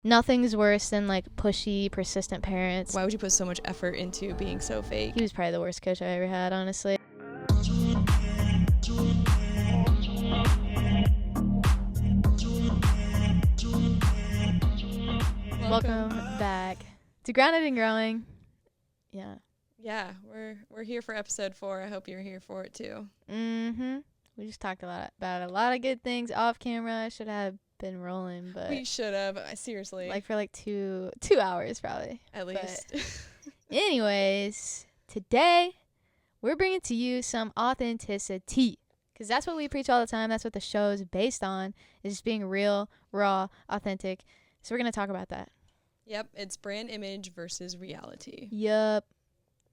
Nothing's worse than like pushy, persistent parents. Why would you put so much effort into being so fake? He was probably the worst coach I ever had, honestly. Welcome back to Grounded and Growing. Yeah. Yeah, we're here for episode 4. I hope you're here for it too. We just talked about a lot of good things off camera. I should have been rolling, but We should have, seriously. like for like two hours probably. At least. Anyways, today we're bringing to you some authenticity, because that's what we preach all the time. That's what the show is based on, is just being real, raw, authentic. So we're going to talk about that. Yep, it's brand image versus reality. Yup.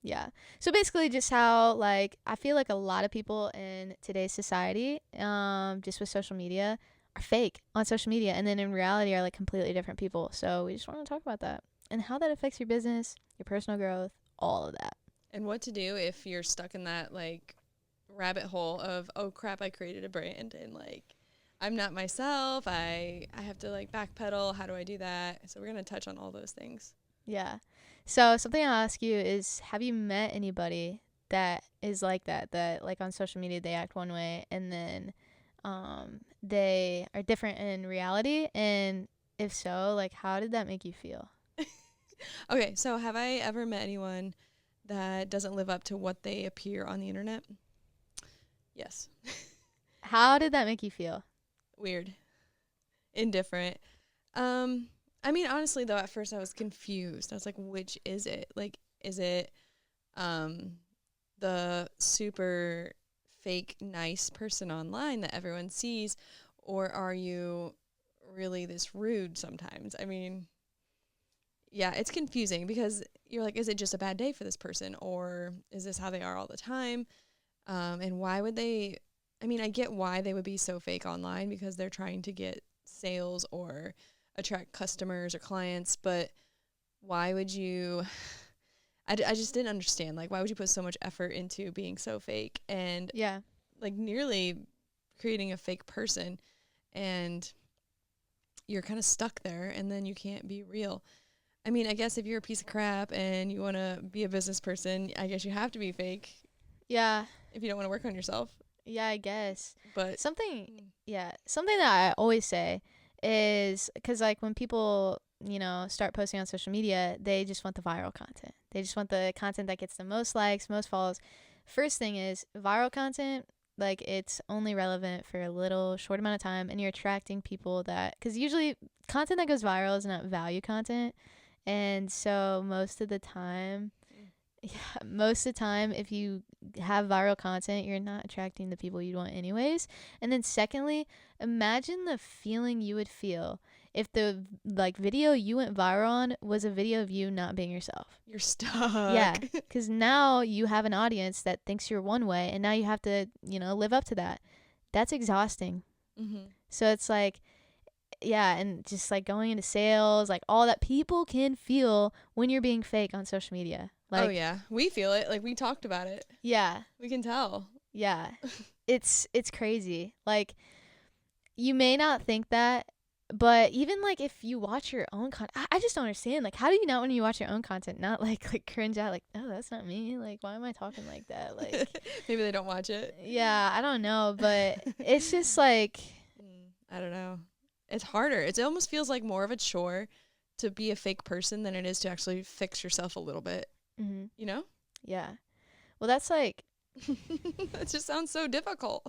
Yeah. So basically just how, like, I feel like a lot of people in today's society, just with social media, are fake on social media, and then in reality are like completely different people. So we just want to talk about that and how that affects your business, your personal growth, all of that. And what to do if you're stuck in that like rabbit hole of, oh crap, I created a brand and like I'm not myself. I have to like backpedal. How do I do that? So we're going to touch on all those things. Yeah. So something I'll ask you is, have you met anybody that is like that like on social media they act one way and then they are different in reality? And if so, like, how did that make you feel? Okay, so have I ever met anyone that doesn't live up to what they appear on the internet? Yes. How did that make you feel? Weird. Indifferent. I mean, honestly, though, at first I was confused. I was like, which is it? Like, is it the super fake nice person online that everyone sees, or are you really this rude sometimes? I mean, yeah, it's confusing because you're like, is it just a bad day for this person, or is this how they are all the time? And why would they? I mean, I get why they would be so fake online, because they're trying to get sales or attract customers or clients, but why would you? I just didn't understand. Like, why would you put so much effort into being so fake and Yeah. like nearly creating a fake person, and you're kind of stuck there, and then you can't be real. I mean, I guess if you're a piece of crap and you want to be a business person, I guess you have to be fake. Yeah. If you don't want to work on yourself. Yeah, I guess. But something that I always say is, because like when people, start posting on social media, they just want the viral content. They just want the content that gets the most likes, most follows. First thing is, viral content, like, it's only relevant for a little short amount of time, and you're attracting people that, because usually content that goes viral is not value content. And so most of the time, if you have viral content, you're not attracting the people you want anyways. And then secondly, imagine the feeling you would feel if the like video you went viral on was a video of you not being yourself. You're stuck. Yeah, because now you have an audience that thinks you're one way, and now you have to, live up to that. That's exhausting. Mm-hmm. So it's like, yeah, and just like going into sales, like all that, people can feel when you're being fake on social media. Like, oh yeah, we feel it. Like, we talked about it. Yeah. We can tell. Yeah. It's crazy. Like, you may not think that, but even like if you watch your own content, I just don't understand. Like, how do you not, when you watch your own content, not like cringe out, like, oh, that's not me. Like, why am I talking like that? Like, maybe they don't watch it. Yeah, I don't know, but it's just like, I don't know. It's harder. It almost feels like more of a chore to be a fake person than it is to actually fix yourself a little bit. mm-hmm. You know? Yeah. Well, that's like, that just sounds so difficult.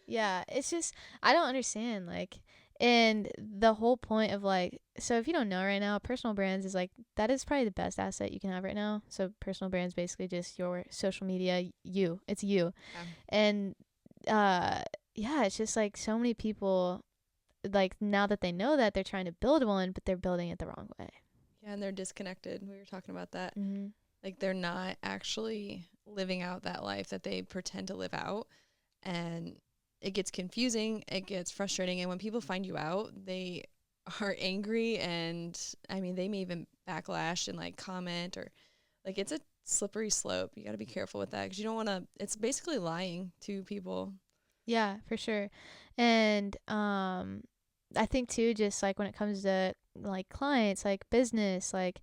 Yeah, it's just, I don't understand, like, and the whole point of like, so if you don't know right now, personal brands is like, that is probably the best asset you can have right now. So personal brands, basically just your social media, it's you. Yeah. And yeah, it's just like so many people, like, now that they know that, they're trying to build one, but they're building it the wrong way. Yeah, and they're disconnected. We were talking about that. Mm-hmm. Like, they're not actually living out that life that they pretend to live out. And it gets confusing. It gets frustrating. And when people find you out, they are angry. And, I mean, they may even backlash and, like, comment, or, like, it's a slippery slope. You got to be careful with that, because you don't want to, it's basically lying to people. Yeah, for sure. And I think too, just like when it comes to like clients, like business, like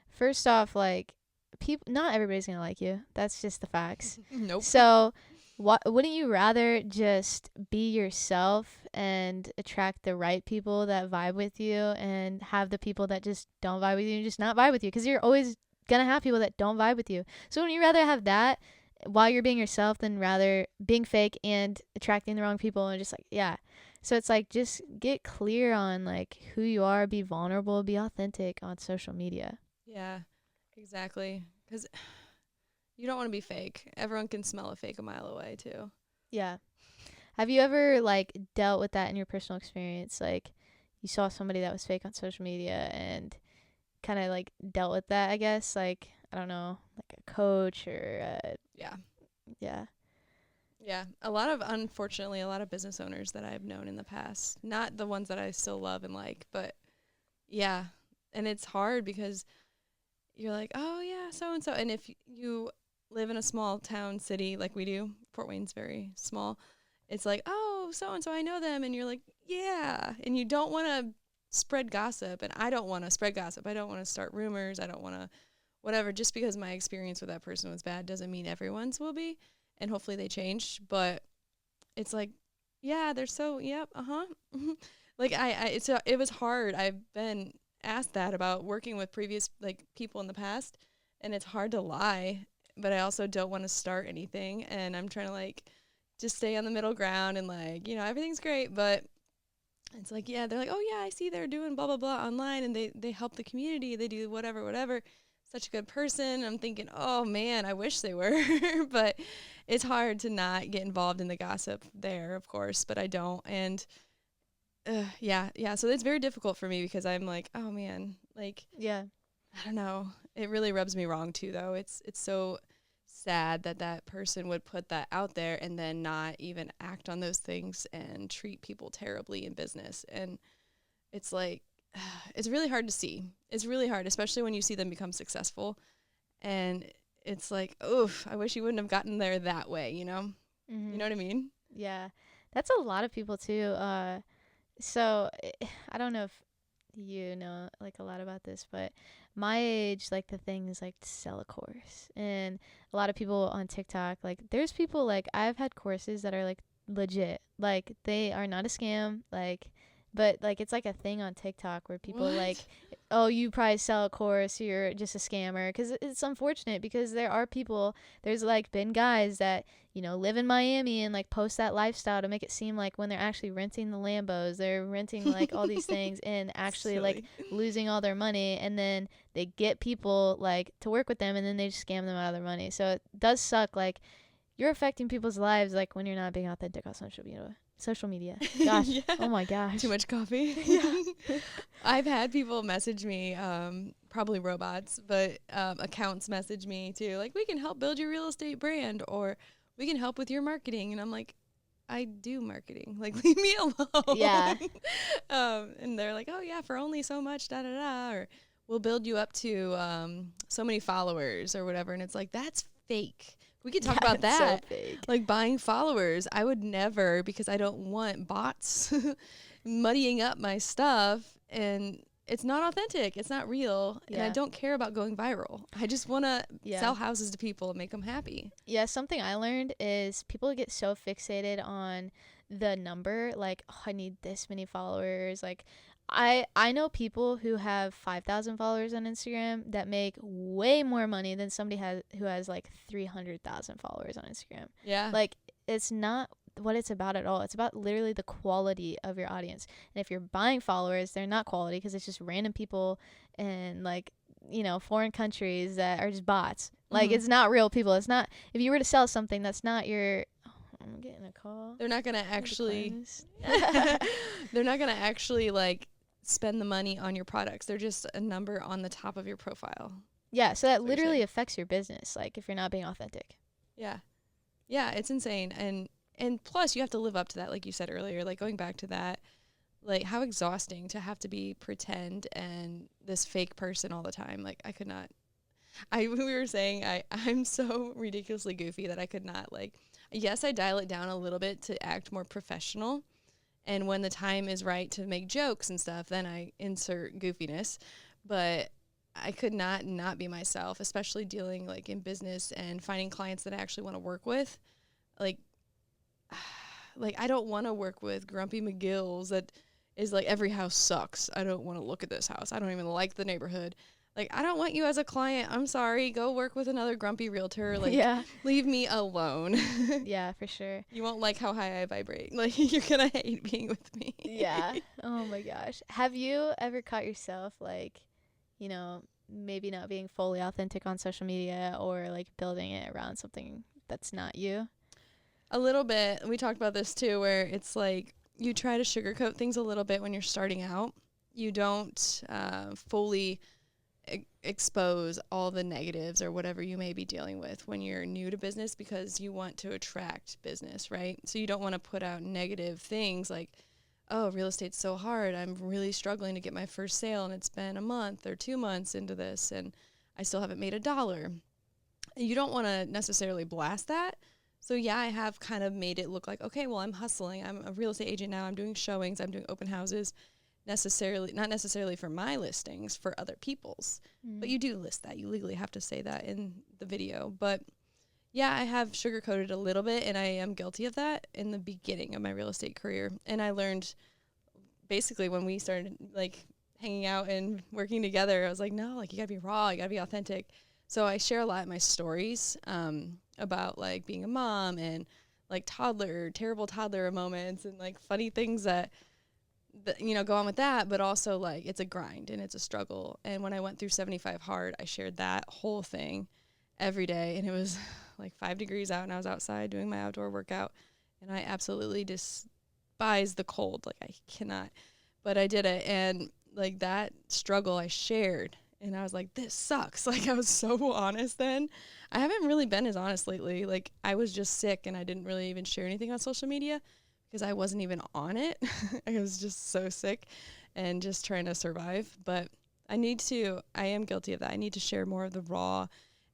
first off, like people, not everybody's gonna like you. That's just the facts. Nope. So, what wouldn't you rather just be yourself and attract the right people that vibe with you, and have the people that just don't vibe with you just not vibe with you? Because you're always gonna have people that don't vibe with you. So, wouldn't you rather have that while you're being yourself than rather being fake and attracting the wrong people and just like, yeah. So it's like just get clear on like who you are, be vulnerable, be authentic on social media. Yeah, exactly. Because you don't want to be fake. Everyone can smell a fake a mile away, too. Yeah. Have you ever like dealt with that in your personal experience? Like you saw somebody that was fake on social media and kind of like dealt with that, I guess. Like, I don't know, like a coach or Yeah. yeah. Yeah. Unfortunately, a lot of business owners that I've known in the past, not the ones that I still love and like, but yeah. And it's hard because you're like, oh, yeah, so and so. And if you live in a small town city like we do, Fort Wayne's very small, it's like, oh, so and so, I know them. And you're like, yeah. And you don't want to spread gossip. And I don't want to spread gossip. I don't want to start rumors. I don't want to whatever. Just because my experience with that person was bad doesn't mean everyone's will be. And hopefully they change. But it's like, yeah, they're so, yep, uh-huh. Like, it was hard. I've been asked that about working with previous, like, people in the past, and it's hard to lie, but I also don't want to start anything, and I'm trying to, like, just stay on the middle ground and, like, everything's great, but it's like, yeah, they're like, oh, yeah, I see they're doing blah, blah, blah online, and they help the community, they do whatever, whatever. Such a good person. I'm thinking, oh, man, I wish they were, but it's hard to not get involved in the gossip there, of course, but I don't, and yeah. So it's very difficult for me because I'm like, oh man, like Yeah. I don't know. It really rubs me wrong too, though. It's so sad that that person would put that out there and then not even act on those things and treat people terribly in business. And it's like, it's really hard to see. It's really hard, especially when you see them become successful. And it's like, oof, I wish you wouldn't have gotten there that way. You know? You Mhm. know what I mean? Yeah. That's a lot of people too. So I don't know if you know like a lot about this, but my age, like the thing is like to sell a course, and a lot of people on TikTok, like there's people like I've had courses that are like legit, like they are not a scam, like, but like it's like a thing on TikTok where people like, What? oh, you probably sell a course, you're just a scammer, because it's unfortunate because there are people, there's like been guys that live in Miami and like post that lifestyle to make it seem like when they're actually renting the Lambos, they're renting like all these things and actually like Silly. losing all their money, and then they get people like to work with them and then they just scam them out of their money. So it does suck. Like you're affecting people's lives like when you're not being authentic on social media. Social media. Gosh. Yeah. Oh my gosh. Too much coffee. Yeah. I've had people message me, probably robots, but accounts message me too, like, we can help build your real estate brand, or we can help with your marketing. And I'm like, I do marketing. Like, leave me alone. Yeah. And they're like, oh, yeah, for only so much, da da da. Or we'll build you up to so many followers or whatever. And it's like, that's fake. We could talk about It's so that. fake. Like buying followers. I would never, because I don't want bots muddying up my stuff. And it's not authentic. It's not real. And I Yeah. don't care about going viral. I just want to Yeah. sell houses to people and make them happy. Yeah, something I learned is people get so fixated on the number, like, oh, I need this many followers. Like, I know people who have 5,000 followers on Instagram that make way more money than somebody who has like 300,000 followers on Instagram. Yeah. Like, it's not what it's about at all. It's about literally the quality of your audience. And if you're buying followers, they're not quality because it's just random people and like foreign countries that are just bots. Like, Mhm. it's not real people. It's not, if you were to sell something, that's not your, oh, I'm getting a call. They're not going to I need to actually, decline this. they're not going to actually like spend the money on your products. They're just a number on the top of your profile. Yeah, so that That's what you're literally saying. affects your business, like, if you're not being authentic. Yeah. Yeah, it's insane. And plus you have to live up to that, like you said earlier, like going back to that, like how exhausting to have to be pretend and this fake person all the time. Like I could not. We were saying I'm so ridiculously goofy that I could not, like, yes, I dial it down a little bit to act more professional And when the time is right to make jokes and stuff, then I insert goofiness. But I could not be myself, especially dealing like in business and finding clients that I actually want to work with. Like, like I don't want to work with grumpy McGills that is like, every house sucks. I don't want to look at this house. I don't even like the neighborhood. Like, I don't want you as a client. I'm sorry. Go work with another grumpy realtor. Like, Yeah. leave me alone. Yeah, for sure. You won't like how high I vibrate. Like, you're going to hate being with me. Yeah. Oh my gosh. Have you ever caught yourself like, you know, maybe not being fully authentic on social media or like building it around something that's not you? A little bit. We talked about this too, where it's like you try to sugarcoat things a little bit when you're starting out. You don't fully expose all the negatives or whatever you may be dealing with when you're new to business, because you want to attract business, right? So you don't want to put out negative things like, oh, real estate's so hard. I'm really struggling to get my first sale, and it's been a month or 2 months into this, and I still haven't made $1. You don't want to necessarily blast that. So yeah, I have kind of made it look like, okay, well, I'm hustling. I'm a real estate agent now. I'm doing showings. I'm doing open houses. Not necessarily for my listings, for other people's. But you do list that. You legally have to say that in the video. But yeah, I have sugarcoated a little bit, and I am guilty of that in the beginning of my real estate career. And I learned basically when we started like hanging out and working together, I was like, no, like you gotta be raw, you gotta be authentic. So I share a lot of my stories about like being a mom and like terrible toddler moments and like funny things that you know, go on with that, but also like it's a grind and it's a struggle. And when I went through 75 hard, I shared that whole thing every day, and it was like 5 degrees out, and I was outside doing my outdoor workout, and I absolutely despise the cold. Like I cannot, but I did it, and like that struggle I shared, and I was like, this sucks. Like I was so honest then. I haven't really been as honest lately. Like I was just sick, and I didn't really even share anything on social media because I wasn't even on it. I was just so sick and just trying to survive. But I am guilty of that. I need to share more of the raw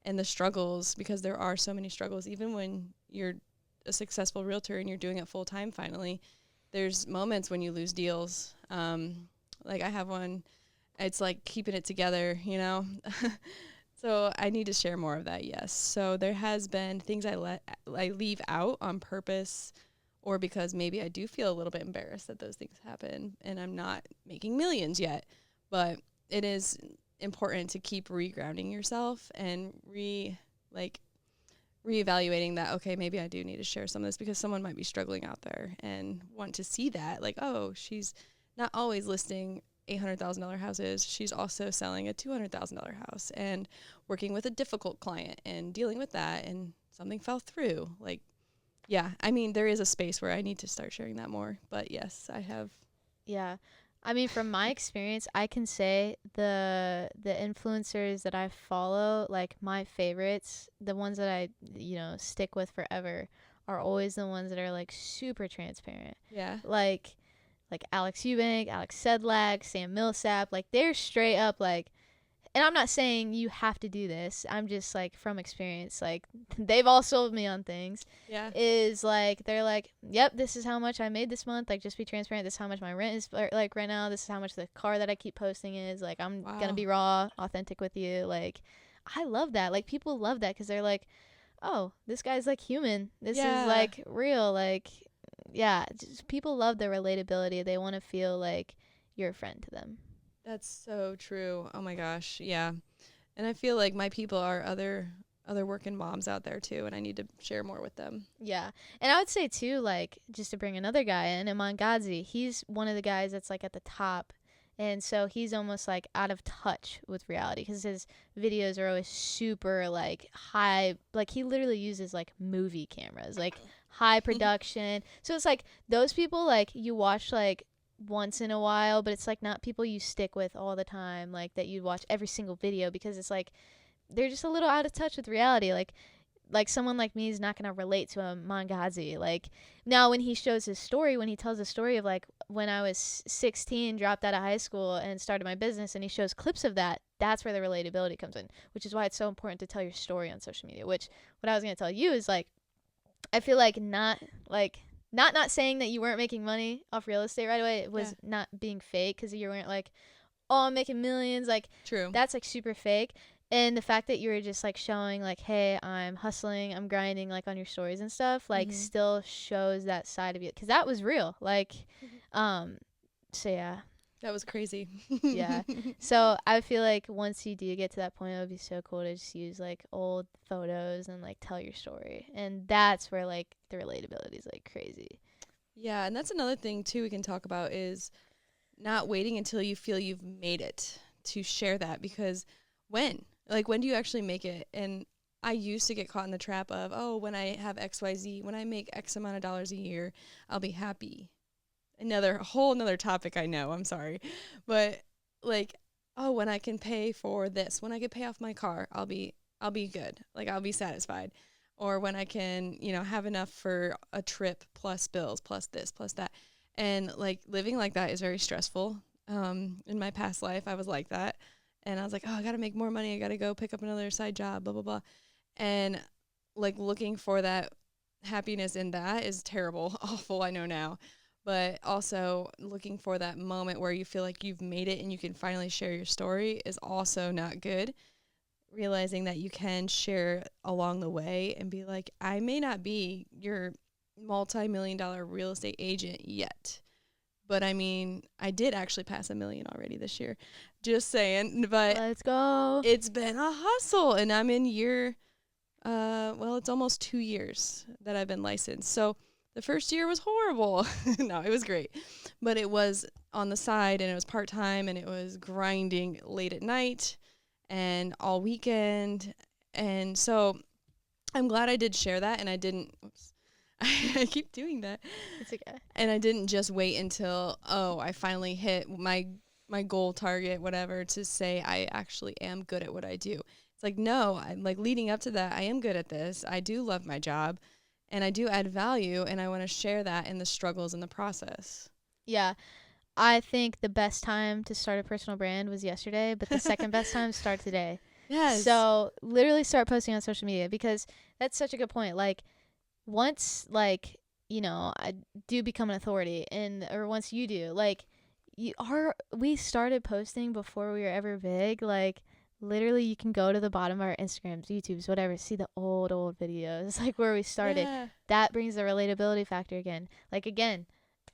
and the struggles, because there are so many struggles. Even when you're a successful realtor and you're doing it full time finally, there's moments when you lose deals. Like I have one, it's like keeping it together, you know? So I need to share more of that, yes. So there has been things I leave out on purpose, or because maybe I do feel a little bit embarrassed that those things happen and I'm not making millions yet. But it is important to keep regrounding yourself and reevaluating that, okay, maybe I do need to share some of this because someone might be struggling out there and want to see that. Like, oh, she's not always listing $800,000 houses. She's also selling a $200,000 house and working with a difficult client and dealing with that, and something fell through. Like, yeah, I mean, there is a space where I need to start sharing that more. But yes, I have. Yeah. I mean, from my experience, I can say the influencers that I follow, like my favorites, the ones that I, you know, stick with forever, are always the ones that are like super transparent. Yeah. Like Alex Eubank, Alex Sedlak, Sam Millsap, like they're straight up like, and I'm not saying you have to do this. I'm just like from experience, like they've all sold me on things. Yeah. Is like they're like, yep, this is how much I made this month. Like just be transparent. This is how much my rent is like right now. This is how much the car that I keep posting is. Like I'm gonna be raw, authentic with you. Like I love that. Like people love that because they're like, oh, this guy's like human. This is like real. Like yeah, just, people love the relatability. They want to feel like you're a friend to them. That's so true. Oh my gosh. Yeah. And I feel like my people are other working moms out there too, and I need to share more with them. Yeah. And I would say too, like, just to bring another guy in, Iman Ghazi, he's one of the guys that's like at the top. And so he's almost like out of touch with reality because his videos are always super like high. Like he literally uses like movie cameras, like high production. So it's like those people, like you watch like once in a while, but it's like not people you stick with all the time, like that you watch every single video, because it's like they're just a little out of touch with reality. Like someone like me is not going to relate to a Mangazi. Like now when he shows his story, when he tells the story of like when I was 16, dropped out of high school and started my business, and he shows clips of that, that's where the relatability comes in, which is why it's so important to tell your story on social media. Which what I was going to tell you is like, I feel like not like not saying that you weren't making money off real estate right away. It Yeah. was not being fake because you weren't like, oh, I'm making millions. Like, True. that's like super fake. And the fact that you were just like showing like, hey, I'm hustling, I'm grinding, like on your stories and stuff, like Mhm. still shows that side of you, because that was real. Like, um, so yeah, That was crazy. yeah. So I feel like once you do get to that point, it would be so cool to just use like old photos and like tell your story, and that's where like the relatability is like crazy. Yeah, and that's another thing too we can talk about is not waiting until you feel you've made it to share that, because when do you actually make it? And I used to get caught in the trap of, oh, when I have XYZ, when I make X amount of dollars a year, I'll be happy. Another topic, I know, I'm sorry. But like, oh, when I can pay for this, when I can pay off my car, I'll be good. Like, I'll be satisfied. Or when I can, have enough for a trip plus bills plus this plus that. And like living like that is very stressful. In my past life, I was like that. And I was like, oh, I got to make more money. I got to go pick up another side job, blah, blah, blah. And like looking for that happiness in that is terrible, awful, I know now. But also looking for that moment where you feel like you've made it and you can finally share your story is also not good. Realizing that you can share along the way and be like, I may not be your multi-million-dollar real estate agent yet, but I mean, I did actually pass 1 million already this year. Just saying. But Let's go. it's been a hustle, and I'm in year, well, it's almost 2 years that I've been licensed. So the first year was horrible. No, it was great. But it was on the side, and it was part time, and it was grinding late at night and all weekend. And so I'm glad I did share that, and I didn't. Oops. I keep doing that. It's okay. And I didn't just wait until, oh, I finally hit my goal target, whatever, to say I actually am good at what I do. It's like, no, I'm like leading up to that, I am good at this. I do love my job and I do add value, and I want to share that in the struggles in the process. Yeah. I think the best time to start a personal brand was yesterday, but the second best time start today. Yes. So literally start posting on social media, because that's such a good point. Like, once like, I do become an authority, and or once you do, like, we started posting before we were ever big. Like, literally you can go to the bottom of our Instagrams, YouTubes, whatever, see the old videos, like where we started. Yeah. That brings the relatability factor again. Like, again,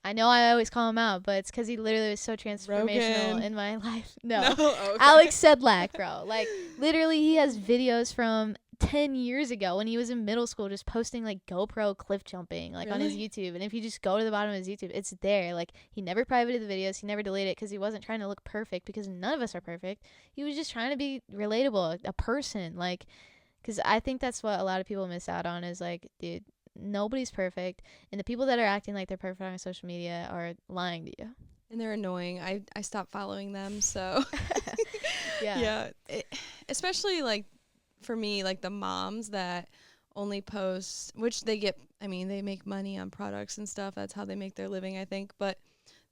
I know I always call him out, but it's because he literally was so transformational Rogan. in my life. No. No, Okay. Alex Sedlak, bro. Like, literally, he has videos from 10 years ago when he was in middle school, just posting like GoPro cliff jumping, like on his Really? YouTube. And if you just go to the bottom of his YouTube, it's there. Like, he never privated the videos, he never deleted it, because he wasn't trying to look perfect, because none of us are perfect. He was just trying to be relatable, a person. Like, because I think that's what a lot of people miss out on is like, dude, nobody's perfect, and the people that are acting like they're perfect on social media are lying to you. And they're annoying. I stopped following them, so Yeah. yeah. Especially like for me, like the moms that only post, which they get, I mean, they make money on products and stuff. That's how they make their living, I think. But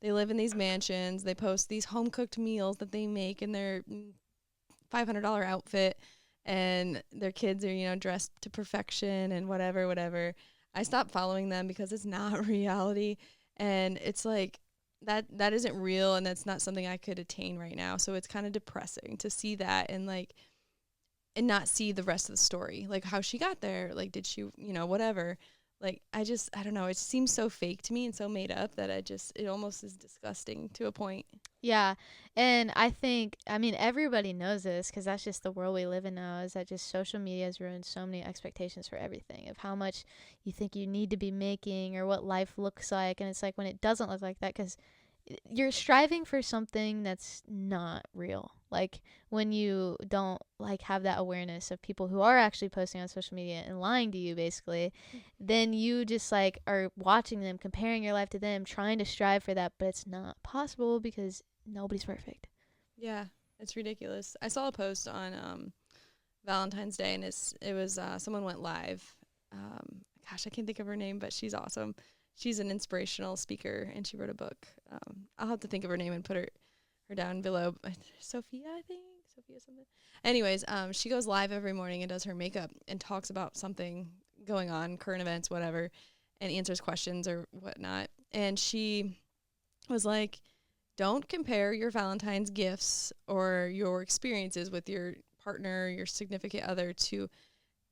they live in these mansions. They post these home cooked meals that they make in their $500 outfit, and their kids are, dressed to perfection and whatever, whatever. I stopped following them because it's not reality. And it's like, that isn't real, and that's not something I could attain right now. So it's kind of depressing to see that, and like, and not see the rest of the story, like how she got there, like did she, whatever. Like I don't know, it seems so fake to me and so made up that it almost is disgusting to a point. Yeah. And I mean, everybody knows this, because that's just the world we live in now, is that just social media has ruined so many expectations for everything, of how much you think you need to be making or what life looks like. And it's like, when it doesn't look like that, because you're striving for something that's not real. Like, when you don't like have that awareness of people who are actually posting on social media and lying to you, basically, then you just like are watching them, comparing your life to them, trying to strive for that, but it's not possible, because nobody's perfect. Yeah, it's ridiculous. I saw a post on Valentine's Day, and it was someone went live. Gosh, I can't think of her name, but she's awesome. She's an inspirational speaker, and she wrote a book. I'll have to think of her name and put her down below. Sophia, I think. Sophia something. Anyways, she goes live every morning and does her makeup and talks about something going on, current events, whatever. and answers questions or whatnot. And she was like, don't compare your Valentine's gifts or your experiences with your partner, your significant other to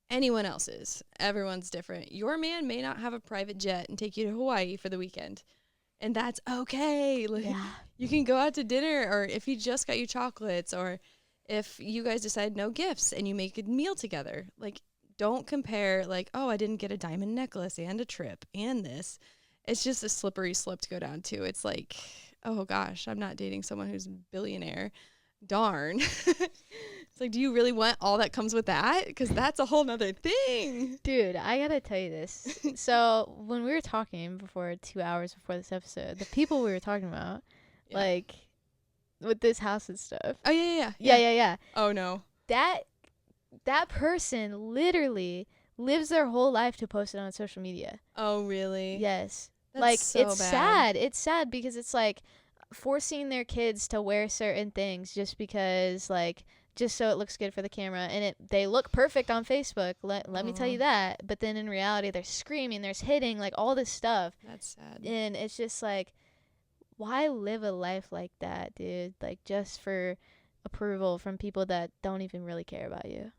anyone else's. Everyone's different. Your man may not have a private jet and take you to Hawaii for the weekend. And that's okay. Like, Yeah. you can go out to dinner, or if he just got you chocolates, or if you guys decide no gifts and you make a meal together. Like, don't compare, like, oh, I didn't get a diamond necklace and a trip and this. It's just a slippery slope to go down to. It's like, oh gosh, I'm not dating someone who's a billionaire. Darn. It's like, do you really want all that comes with that? Because that's a whole nother thing. Dude, I gotta tell you this. So when we were talking before 2 hours before this episode, the people we were talking about, Yeah. like with this house and stuff. Oh, yeah. Yeah. Oh, no. That person literally lives their whole life to post it on social media. Oh, really? Yes. That's like so it's bad. sad. It's sad because it's like forcing their kids to wear certain things just because like just so it looks good for the camera, and they look perfect on Facebook. Let me tell you that. But then in reality, they're screaming, there's hitting, like all this stuff. That's sad. And it's just like, why live a life like that, dude? Like just for approval from people that don't even really care about you.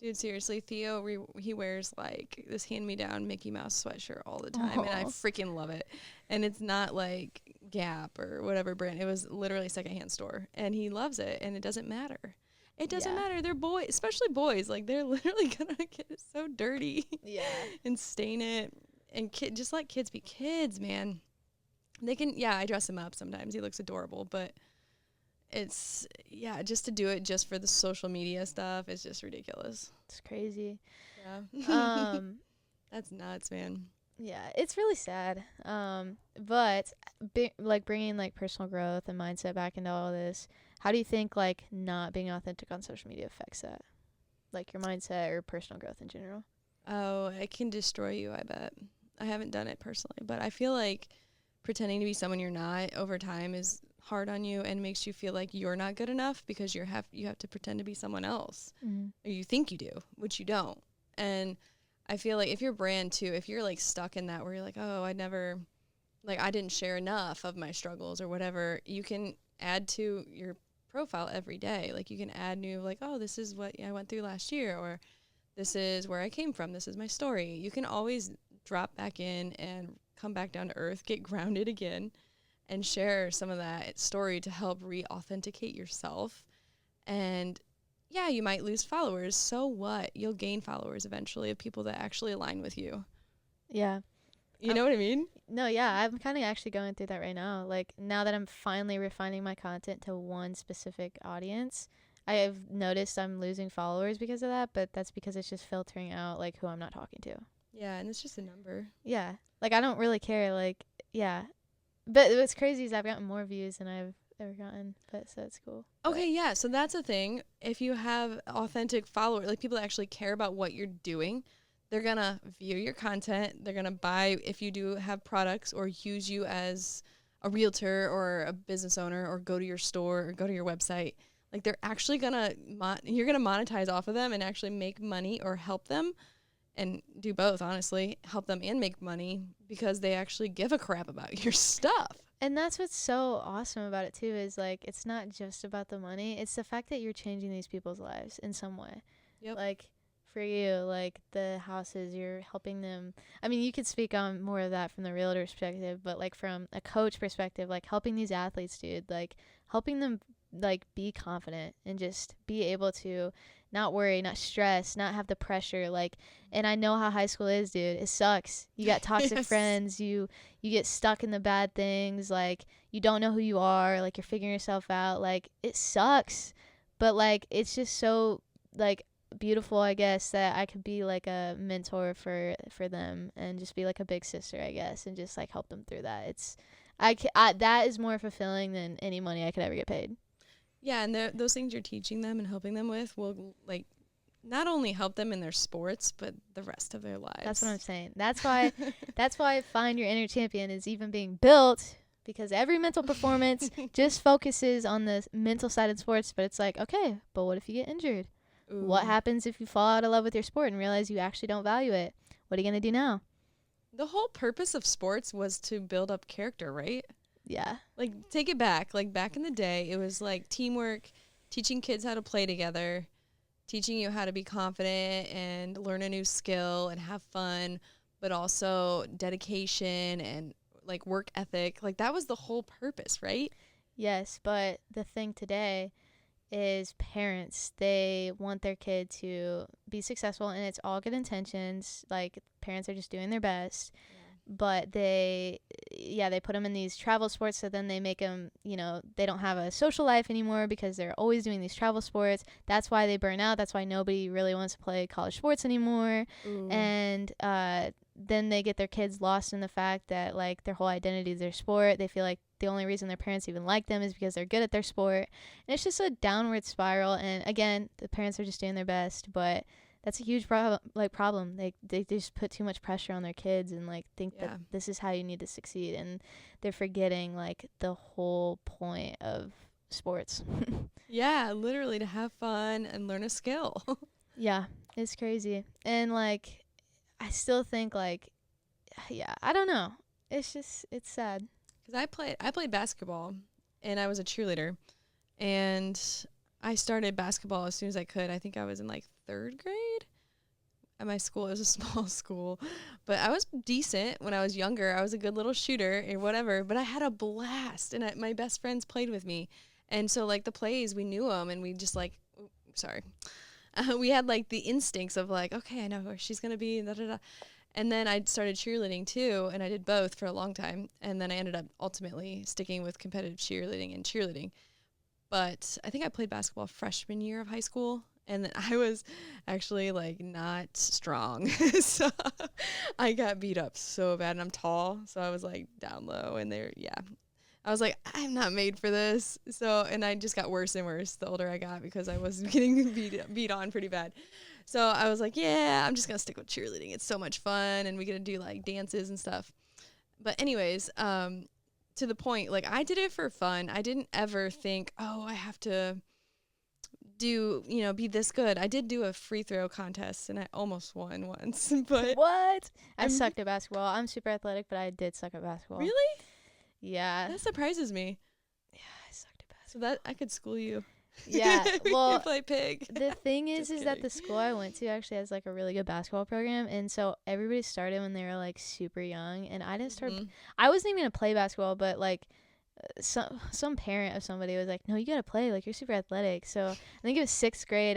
Dude, seriously, Theo, he wears like this hand-me-down Mickey Mouse sweatshirt all the time, and I freaking love it. And it's not like Gap or whatever brand. It was literally a secondhand store, and he loves it, and it doesn't matter. It doesn't matter. They're boys, especially boys. Like, they're literally gonna get it so dirty. Yeah. And stain it. And just let kids be kids, man. They can, I dress him up sometimes. He looks adorable, but it's, just to do it just for the social media stuff is just ridiculous. It's crazy. Yeah. That's nuts, man. Yeah, it's really sad. But like bringing like personal growth and mindset back into all this, how do you think like not being authentic on social media affects that? Like your mindset or personal growth in general? Oh, it can destroy you, I bet. I haven't done it personally, but I feel like pretending to be someone you're not over time is hard on you and makes you feel like you're not good enough because you have to pretend to be someone else. Mm-hmm. Or you think you do, which you don't. And I feel like if your brand too, if you're like stuck in that where you're like, oh, I didn't share enough of my struggles or whatever, you can add to your profile every day. Like you can add new, like, oh, this is what I went through last year, or this is where I came from. This is my story. You can always drop back in and come back down to earth, get grounded again, and share some of that story to help re-authenticate yourself. And yeah, you might lose followers. So what? You'll gain followers eventually of people that actually align with you. Yeah. You know what I mean? No, yeah, I'm kind of actually going through that right now. Like now that I'm finally refining my content to one specific audience, I have noticed I'm losing followers because of that, but that's because it's just filtering out like who I'm not talking to. Yeah, and it's just a number. Yeah. Like I don't really care, like, yeah. But what's crazy is I've gotten more views than I've ever gotten, but so it's cool. Okay, yeah, so that's the thing. If you have authentic followers, like people that actually care about what you're doing, they're going to view your content. They're going to buy if you do have products or use you as a realtor or a business owner or go to your store or go to your website. Like they're actually going to, you're going to monetize off of them and actually make money or help them. And do both, honestly, help them and make money because they actually give a crap about your stuff. And that's what's so awesome about it, too, is, like, it's not just about the money. It's the fact that you're changing these people's lives in some way. Yep. Like, for you, like, the houses, you're helping them. I mean, you could speak on more of that from the realtor perspective, but, like, from a coach perspective, like, helping these athletes, dude, like, helping them, like, be confident and just be able to not worry, not stress, not have the pressure, like, and I know how high school is, dude. It sucks. You got toxic friends, you get stuck in the bad things, like, you don't know who you are, like, you're figuring yourself out, like, it sucks, but, like, it's just so, like, beautiful, I guess, that I could be, like, a mentor for them and just be, like, a big sister, I guess, and just, like, help them through that. It's, that is more fulfilling than any money I could ever get paid. Yeah, and those things you're teaching them and helping them with will, like, not only help them in their sports, but the rest of their lives. That's what I'm saying. That's why Find Your Inner Champion is even being built, because every mental performance just focuses on the mental side in sports, but it's like, okay, but what if you get injured? Ooh. What happens if you fall out of love with your sport and realize you actually don't value it? What are you going to do now? The whole purpose of sports was to build up character, right? Yeah. Like, take it back. Like, back in the day, it was like teamwork, teaching kids how to play together, teaching you how to be confident and learn a new skill and have fun, but also dedication and like work ethic. Like, that was the whole purpose, right? Yes, but the thing today is parents, they want their kid to be successful, and it's all good intentions. Like, parents are just doing their best, but they put them in these travel sports, so then they make them, they don't have a social life anymore because they're always doing these travel sports. That's why they burn out. That's why nobody really wants to play college sports anymore. Ooh. And then they get their kids lost in the fact that, like, their whole identity is their sport. They feel like the only reason their parents even like them is because they're good at their sport, and it's just a downward spiral. And again, the parents are just doing their best, but that's a huge problem. They just put too much pressure on their kids and like think that this is how you need to succeed, and they're forgetting like the whole point of sports. Yeah, literally to have fun and learn a skill. Yeah, it's crazy. And like I still think like I don't know. It's sad. Cuz I played basketball and I was a cheerleader, and I started basketball as soon as I could. I think I was in like 3rd grade at my school. It was a small school, but I was decent when I was younger. I was a good little shooter or whatever, but I had a blast, and my best friends played with me. And so like the plays, we knew them, and we just like, sorry. We had like the instincts of like, okay, I know where she's going to be. Da, da, da. And then I started cheerleading too, and I did both for a long time. And then I ended up ultimately sticking with competitive cheerleading and cheerleading. But I think I played basketball freshman year of high school, and then I was actually like not strong. So I got beat up so bad, and I'm tall, so I was like down low, and I was like, I'm not made for this. So, and I just got worse and worse the older I got because I was getting beat on pretty bad. So I was like, yeah, I'm just going to stick with cheerleading. It's so much fun, and we get to do like dances and stuff. But anyways, to the point, like I did it for fun. I didn't ever think, oh, I have to be this good. I did do a free throw contest, and I almost won once. But What? I sucked at basketball. I'm super athletic, but I did suck at basketball. Really? Yeah. That surprises me. Yeah, I sucked at basketball. So that I could school you. Yeah, well, play pig. The thing is Just that kidding. the school I went to actually has like a really good basketball program, and so everybody started when they were like super young, and I didn't start. I wasn't even gonna play basketball, but like some parent of somebody was like, "No, you gotta play. Like, you're super athletic." So I think it was 6th grade.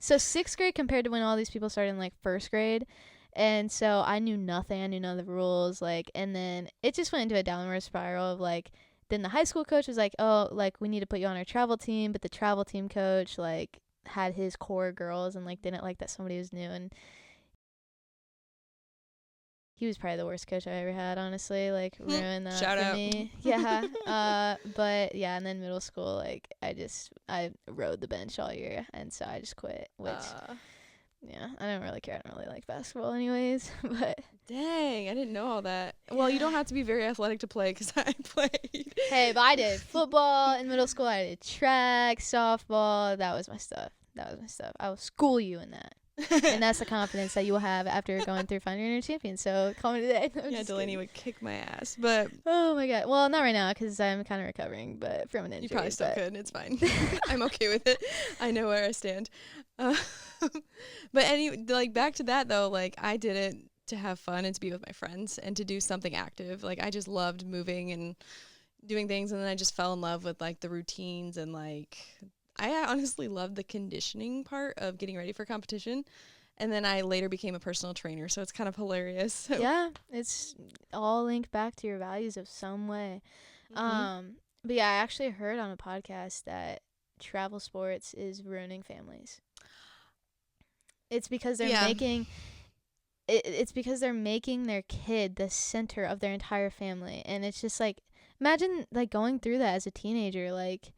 So 6th grade compared to when all these people started in like 1st grade. And so I knew nothing. I knew none of the rules. Like, and then it just went into a downward spiral of like, then the high school coach was like, oh, like, we need to put you on our travel team. But the travel team coach, like, had his core girls and, like, didn't like that somebody was new. And he was probably the worst coach I ever had, honestly. Like, ruined that Shout for out. me. Yeah. But, yeah, and then middle school, like, I rode the bench all year. And so I just quit, which... yeah, I don't really care. I don't really like basketball anyways, but... Dang, I didn't know all that. Well, you don't have to be very athletic to play because I played. Hey, but I did football in middle school. I did track, softball. That was my stuff. I will school you in that. And that's the confidence that you will have after going through Find Your Inner Champion. So call me today. Yeah, Delaney would kick my ass, but... Oh, my God. Well, not right now because I'm kind of recovering, but from an injury. You probably still could. It's fine. I'm okay with it. I know where I stand. But anyway, like, back to that, though, like, I did it to have fun and to be with my friends and to do something active. Like, I just loved moving and doing things, and then I just fell in love with, like, the routines and, like... I honestly loved the conditioning part of getting ready for competition. And then I later became a personal trainer, so it's kind of hilarious. So. Yeah, it's all linked back to your values of some way. Mm-hmm. But yeah, I actually heard on a podcast that travel sports is ruining families. It's because they're making... It's because they're making their kid the center of their entire family. And it's just like... Imagine, like, going through that as a teenager. Like,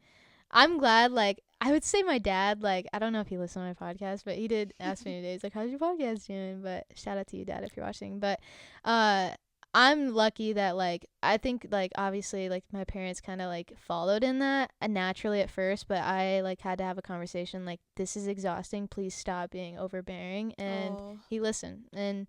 I'm glad, like... I would say my dad, like, I don't know if he listened to my podcast, but he did ask me today. He's like, how's your podcast doing? But shout out to you, Dad, if you're watching. But I'm lucky that, like, I think, like, obviously, like, my parents kind of, like, followed in that naturally at first. But I, like, had to have a conversation, like, this is exhausting. Please stop being overbearing. And he listened. And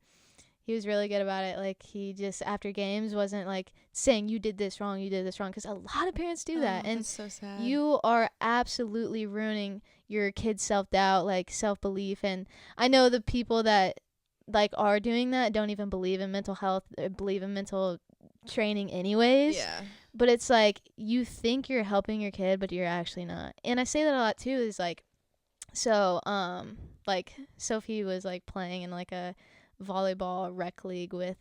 He was really good about it. Like, he just, after games, wasn't, like, saying, you did this wrong, because a lot of parents do that. Oh, And that's so sad. you are absolutely ruining your kid's self-doubt, like, self-belief. And I know the people that, like, are doing that don't even believe in mental health, believe in mental training anyways. Yeah. But it's like, you think you're helping your kid, but you're actually not. And I say that a lot, too, is, like, so, like, Sophie was, like, playing in, like, a volleyball rec league with,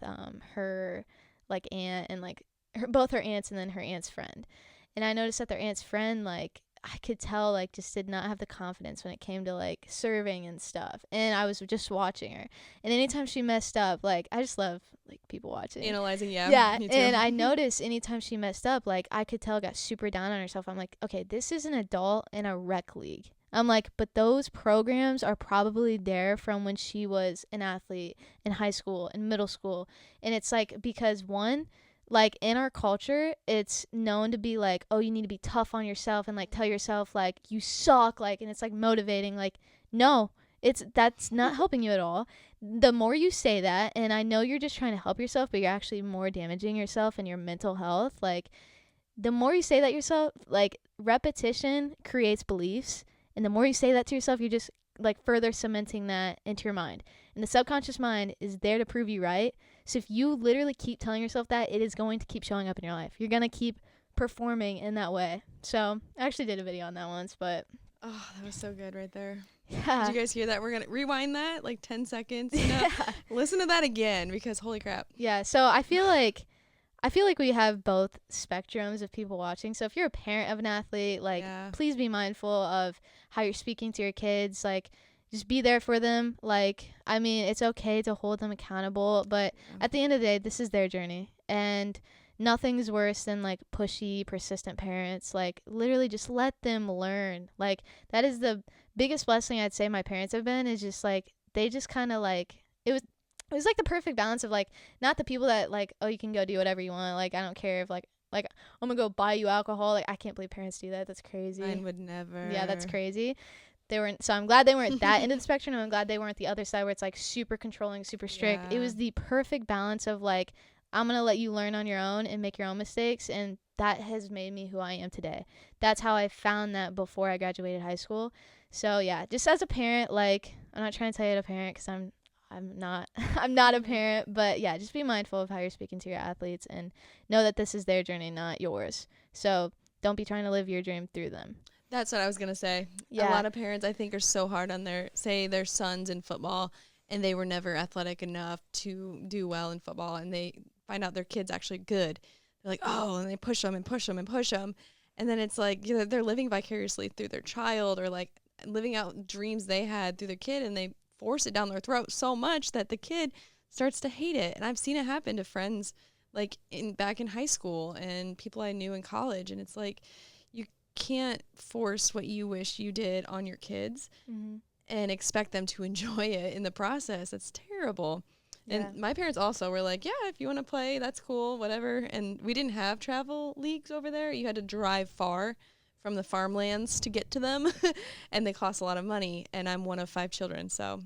her, like, aunt and, like, both her aunts and then her aunt's friend. And I noticed that their aunt's friend, like, I could tell, like, just did not have the confidence when it came to, like, serving and stuff. And I was just watching her. And anytime she messed up, like, I just love, like, people watching. Analyzing, yeah. Yeah, Me too. and I noticed anytime she messed up, like, I could tell got super down on herself. I'm like, okay, this is an adult in a rec league. I'm like, but those programs are probably there from when she was an athlete in high school and middle school. And it's like, because one, like, in our culture, it's known to be like, oh, you need to be tough on yourself and, like, tell yourself, like, you suck, like, and it's, like, motivating. Like, no, that's not helping you at all. The more you say that, and I know you're just trying to help yourself, but you're actually more damaging yourself and your mental health. Like, the more you say that yourself, like, repetition creates beliefs. And the more you say that to yourself, you're just, like, further cementing that into your mind. And the subconscious mind is there to prove you right. So if you literally keep telling yourself that, it is going to keep showing up in your life. You're going to keep performing in that way. So I actually did a video on that once, but. Oh, that was so good right there. Yeah. Did you guys hear that? We're going to rewind that, like 10 seconds. You know? Yeah. Listen to that again, because holy crap. Yeah, so I feel like we have both spectrums of people watching. So if you're a parent of an athlete, like, please be mindful of how you're speaking to your kids. Like, just be there for them. Like, I mean, it's okay to hold them accountable, but at the end of the day, this is their journey. And nothing's worse than, like, pushy, persistent parents. Like, literally just let them learn. Like, that is the biggest blessing I'd say my parents have been, is just, like, they just kind of, like, it was like the perfect balance of, like, not the people that, like, oh, you can go do whatever you want. Like, I don't care if, like, I'm gonna go buy you alcohol. Like, I can't believe parents do that. That's crazy. Mine would never. Yeah, that's crazy. They weren't, so I'm glad they weren't that end of the spectrum. And I'm glad they weren't the other side where it's, like, super controlling, super strict. Yeah. It was the perfect balance of, like, I'm gonna let you learn on your own and make your own mistakes, and that has made me who I am today. That's how I found that before I graduated high school. So yeah, just as a parent, like, I'm not trying to tell you to parent, because I'm not I'm not a parent, but yeah, just be mindful of how you're speaking to your athletes and know that this is their journey, not yours. So don't be trying to live your dream through them. That's what I was going to say. Yeah. A lot of parents, I think, are so hard on their sons in football, and they were never athletic enough to do well in football, and they find out their kid's actually good. They're like, oh, and they push them and push them and push them. And then it's like, you know, they're living vicariously through their child, or, like, living out dreams they had through their kid, and they force it down their throat so much that the kid starts to hate it. And I've seen it happen to friends, like, back in high school and people I knew in college. And it's like, you can't force what you wish you did on your kids and expect them to enjoy it in the process. That's terrible. Yeah. And my parents also were like, yeah, if you want to play, that's cool, whatever. And we didn't have travel leagues over there. You had to drive far from the farmlands to get to them, and they cost a lot of money, and I'm one of 5 children, so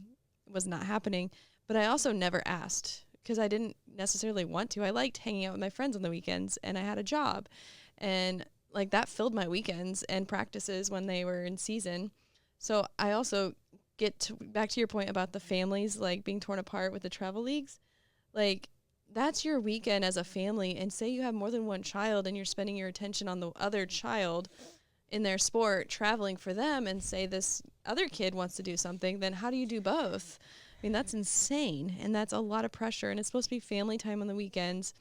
it was not happening. But I also never asked, because I didn't necessarily want to. I liked hanging out with my friends on the weekends, and I had a job, and, like, that filled my weekends and practices when they were in season. So I also back to your point about the families, like, being torn apart with the travel leagues. Like, that's your weekend as a family, and say you have more than one child and you're spending your attention on the other child in their sport, traveling for them, and say this other kid wants to do something, then how do you do both? I mean, that's insane, and that's a lot of pressure, and it's supposed to be family time on the weekends.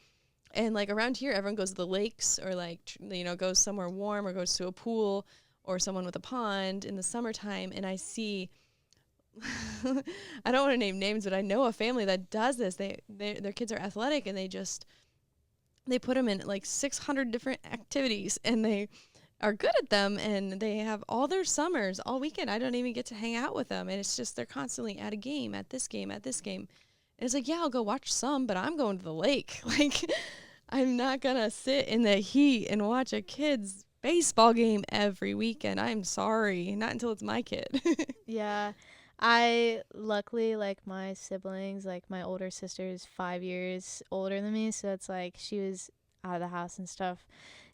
And, like, around here, everyone goes to the lakes, or, like, you know, goes somewhere warm, or goes to a pool, or someone with a pond in the summertime, and I see I don't want to name names, but I know a family that does this. Their kids are athletic, and they put them in, like, 600 different activities, and they are good at them, and they have all their summers all weekend. I don't even get to hang out with them, and it's just they're constantly at a game, at this game, at this game. And it's like, yeah, I'll go watch some, but I'm going to the lake. Like, I'm not gonna sit in the heat and watch a kid's baseball game every weekend. I'm sorry, not until it's my kid. Yeah, I luckily, like, my siblings, like my older sister is 5 years older than me, so it's like she was out of the house and stuff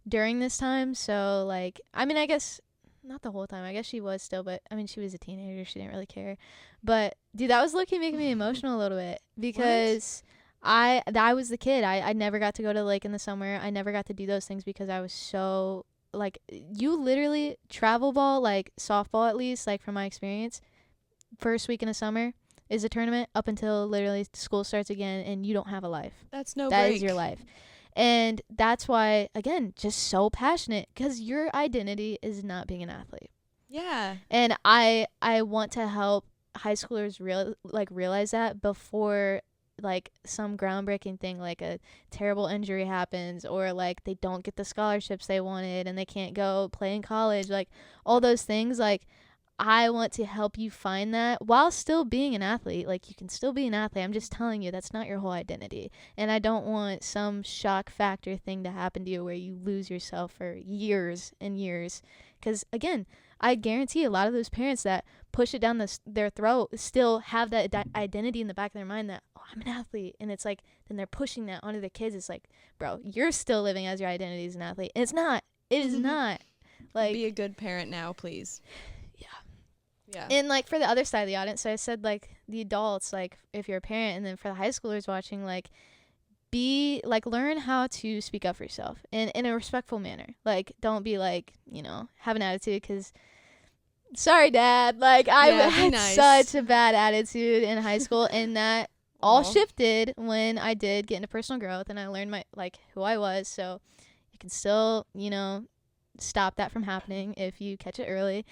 during this time. So like, I mean, I guess not the whole time. I guess she was still, but I mean, she was a teenager. She didn't really care. But dude, that was lucky making me emotional a little bit What? because I was the kid. I never got to go to the lake in the summer. I never got to do those things because I was so like, you literally travel ball, like softball at least, like from my experience, first week in the summer is a tournament up until literally school starts again and you don't have a life. That's no That is your break. life. And that's why, again, just so passionate because your identity is not being an athlete. Yeah. And I want to help high schoolers realize that before like some groundbreaking thing like a terrible injury happens or like they don't get the scholarships they wanted and they can't go play in college, like all those things. Like, I want to help you find that while still being an athlete. Like, you can still be an athlete. I'm just telling you that's not your whole identity. And I don't want some shock factor thing to happen to you where you lose yourself for years and years. Because, again, I guarantee a lot of those parents that push it down their throat still have that identity in the back of their mind that, oh, I'm an athlete. And it's like, then they're pushing that onto their kids. It's like, bro, you're still living as your identity as an athlete. And it's not. It is not. Like, Be a good parent now, please. yeah. Yeah. And like for the other side of the audience, so I said like the adults, like if you're a parent, and then for the high schoolers watching, like be like learn how to speak up for yourself in a respectful manner. Like, don't be like, have an attitude because sorry dad, like I Yeah, be had nice. such a bad attitude in high school, and that all Aw. shifted when I did get into personal growth and I learned my like who I was. So you can still stop that from happening if you catch it early.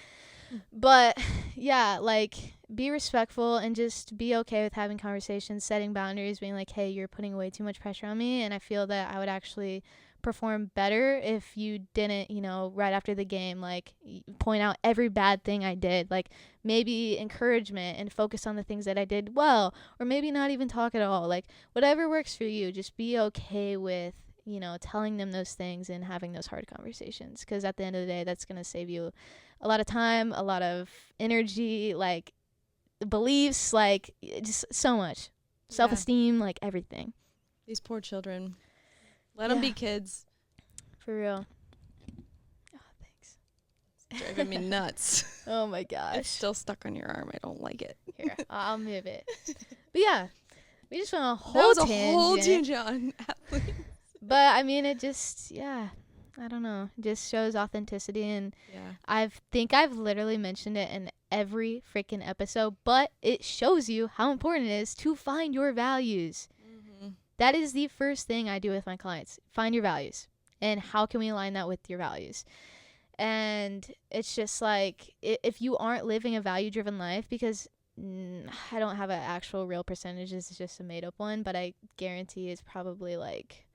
But yeah, like be respectful and just be okay with having conversations, setting boundaries, being like, hey, you're putting way too much pressure on me, and I feel that I would actually perform better if you didn't, right after the game, like point out every bad thing I did. Like, maybe encouragement and focus on the things that I did well, or maybe not even talk at all. Like, whatever works for you, just be okay with telling them those things and having those hard conversations, because at the end of the day, that's going to save you a lot of time, a lot of energy, like beliefs, like just so much self-esteem, like everything. These poor children. Let them be kids. For real. Oh, thanks. Driving me nuts. Oh my gosh. It's still stuck on your arm. I don't like it. Here, I'll move it. But yeah, we just went on a whole That was a tangent. whole tangent on athletes. But I mean, it just, I don't know, it just shows authenticity. And Yeah. I think I've literally mentioned it in every freaking episode, but it shows you how important it is to find your values. Mm-hmm. That is the first thing I do with my clients. Find your values. And how can we align that with your values? And it's just like, if you aren't living a value-driven life, because I don't have an actual real percentage, it's just a made-up one, but I guarantee it's probably like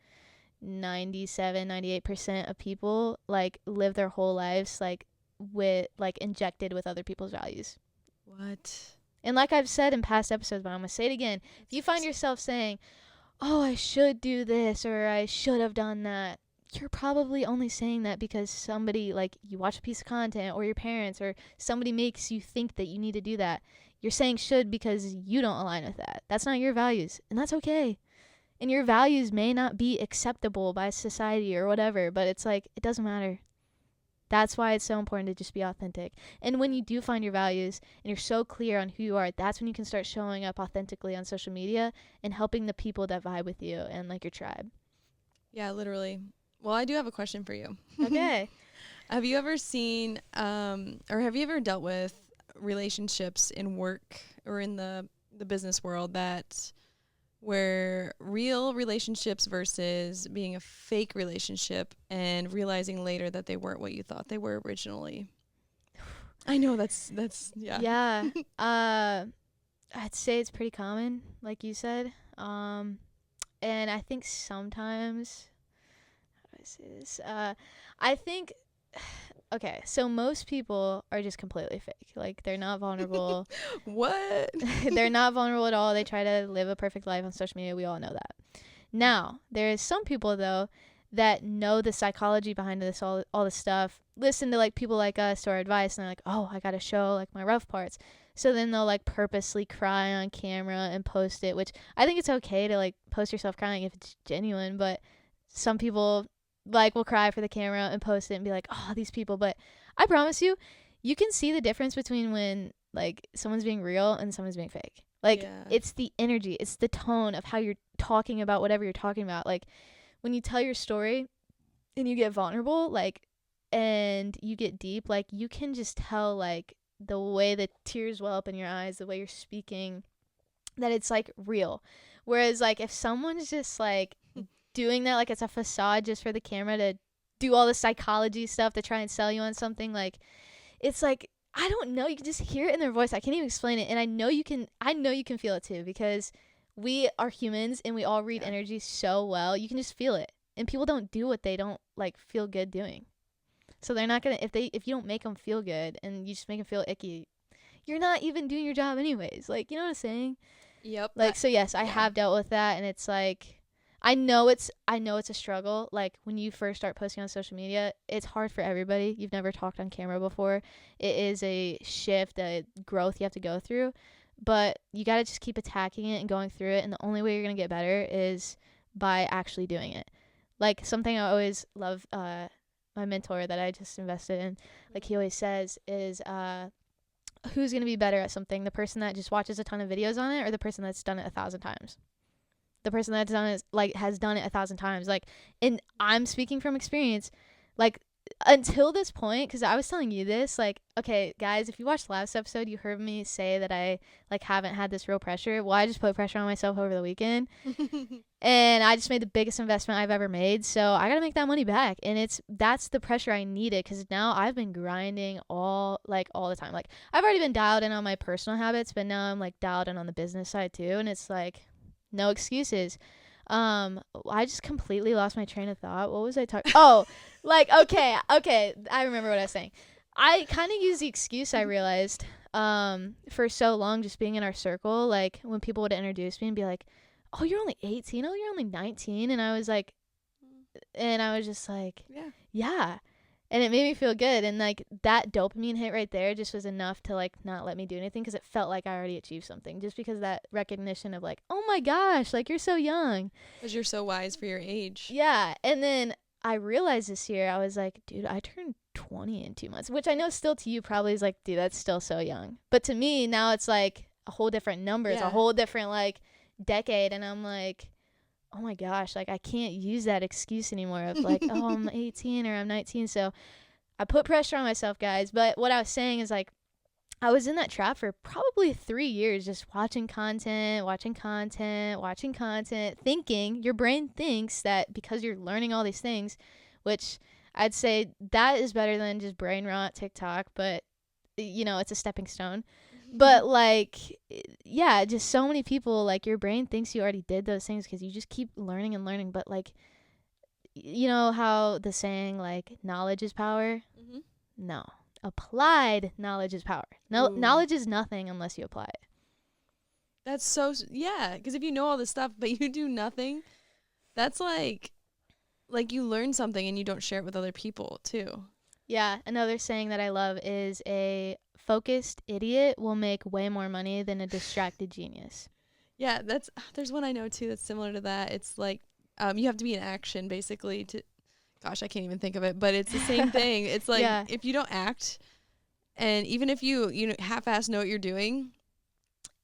97-98% of people like live their whole lives like with like injected with other people's values. What? And like I've said in past episodes, but I'm gonna say it again, if you find yourself saying, oh, I should do this or I should have done that, you're probably only saying that because somebody, like, you watch a piece of content or your parents or somebody makes you think that you need to do that. You're saying should because you don't align with that. That's not your values, and that's okay. And your values may not be acceptable by society or whatever, but it's like, it doesn't matter. That's why it's so important to just be authentic. And when you do find your values and you're so clear on who you are, that's when you can start showing up authentically on social media and helping the people that vibe with you and like your tribe. Yeah, literally. Well, I do have a question for you. Okay. Have you ever seen or have you ever dealt with relationships in work or in the business world that where real relationships versus being a fake relationship and realizing later that they weren't what you thought they were originally? I know that's yeah. Yeah. I'd say it's pretty common, like you said. And I think sometimes, how do I say this? I think, okay, so most people are just completely fake. Like, they're not vulnerable. What? They're not vulnerable at all. They try to live a perfect life on social media. We all know that. Now, there is some people, though, that know the psychology behind this, all this stuff, listen to like people like us to our advice, and they're like, oh, I gotta show like my rough parts. So then they'll like purposely cry on camera and post it, which I think it's okay to like post yourself crying if it's genuine, but some people like will cry for the camera and post it and be like, oh, these people. But I promise you, you can see the difference between when like someone's being real and someone's being fake. Like it's the energy, it's the tone of how you're talking about whatever you're talking about. Like when you tell your story and you get vulnerable, like, and you get deep, like you can just tell like the way the tears well up in your eyes, the way you're speaking, that it's like real. Whereas like if someone's just like doing that, like it's a facade just for the camera to do all the psychology stuff to try and sell you on something, like it's like, I don't know, you can just hear it in their voice. I can't even explain it. And I know you can feel it too, because we are humans and we all read energy so well. You can just feel it. And people don't do what they don't like feel good doing. So they're not going to, if you don't make them feel good and you just make them feel icky, you're not even doing your job anyways. Like, you know what I'm saying? Yep. Like, so yes, I have dealt with that, and it's like, I know it's a struggle. Like when you first start posting on social media, it's hard for everybody. You've never talked on camera before. It is a shift, a growth you have to go through, but you got to just keep attacking it and going through it. And the only way you're going to get better is by actually doing it. Like something I always love, my mentor that I just invested in, like he always says is, who's going to be better at something? The person that just watches a ton of videos on it, or the person that's done it 1,000 times? The person that's done it has done it 1,000 times. Like, and I'm speaking from experience, like until this point, because I was telling you this, like, okay guys, if you watched the last episode, you heard me say that I like haven't had this real pressure. Well, I just put pressure on myself over the weekend and I just made the biggest investment I've ever made, so I gotta make that money back. And that's the pressure I needed, because now I've been grinding all the time. Like I've already been dialed in on my personal habits, but now I'm like dialed in on the business side too, and it's like no excuses. I just completely lost my train of thought. What was I talking? Oh, like, okay. I remember what I was saying. I kind of used the excuse, I realized, for so long, just being in our circle, like when people would introduce me and be like, oh, you're only 18. Oh, you're only 19. And I was just like, yeah. And it made me feel good. And like that dopamine hit right there just was enough to like not let me do anything, because it felt like I already achieved something, just because that recognition of like, oh my gosh, like you're so young. Because you're so wise for your age. Yeah. And then I realized this year, I was like, dude, I turned 20 in 2 months, which I know still to you probably is like, dude, that's still so young. But to me now it's like a whole different number. It's a whole different like decade. And I'm like, oh my gosh, like I can't use that excuse anymore of like, oh, I'm 18 or I'm 19. So I put pressure on myself, guys. But what I was saying is like, I was in that trap for probably 3 years, just watching content, thinking, your brain thinks that because you're learning all these things, which I'd say that is better than just brain rot TikTok, but you know, it's a stepping stone. But like, yeah, just so many people, like your brain thinks you already did those things because you just keep learning and learning. But like, you know how the saying like knowledge is power? Mm-hmm. No, applied knowledge is power. No, knowledge is nothing unless you apply it. That's so, yeah, because if you know all this stuff but you do nothing, that's like you learn something and you don't share it with other people too. Yeah, another saying that I love is a focused idiot will make way more money than a distracted genius. Yeah, there's one I know too that's similar to that. It's like you have to be in action basically to, gosh, I can't even think of it, but it's the same thing. It's like if you don't act, and even if you half-ass know what you're doing,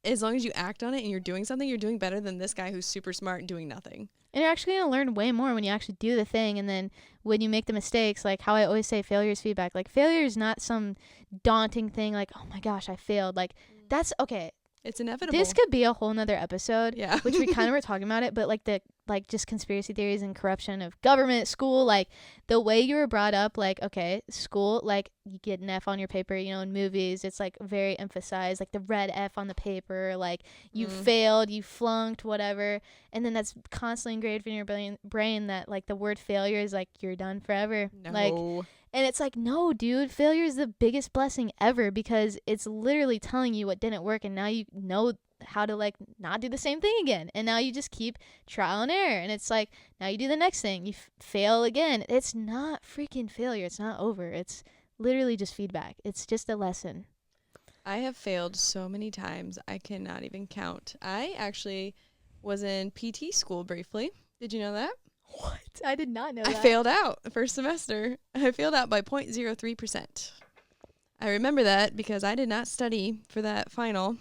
as long as you act on it and you're doing something, you're doing better than this guy who's super smart doing nothing. And you're actually going to learn way more when you actually do the thing. And then when you make the mistakes, like how I always say, failure is feedback. Like failure is not some daunting thing like, oh my gosh, I failed. Like that's okay. It's inevitable. This could be a whole nother episode, which we kind of were talking about it, but like just conspiracy theories and corruption of government, school, like the way you were brought up, like, okay, school, like you get an F on your paper, you know, in movies, it's like very emphasized, like the red F on the paper, like you failed, you flunked, whatever. And then that's constantly engraved in your brain that like the word failure is like, you're done forever. No. Like, And it's like, no, dude, failure is the biggest blessing ever because it's literally telling you what didn't work, and now you know how to like not do the same thing again. And now you just keep trial and error. And it's like, now you do the next thing, you fail again. It's not freaking failure. It's not over. It's literally just feedback. It's just a lesson. I have failed so many times, I cannot even count. I actually was in PT school briefly. Did you know that? What? I did not know I that. failed out the first semester. I failed out by 0.03%. I remember that because I did not study for that final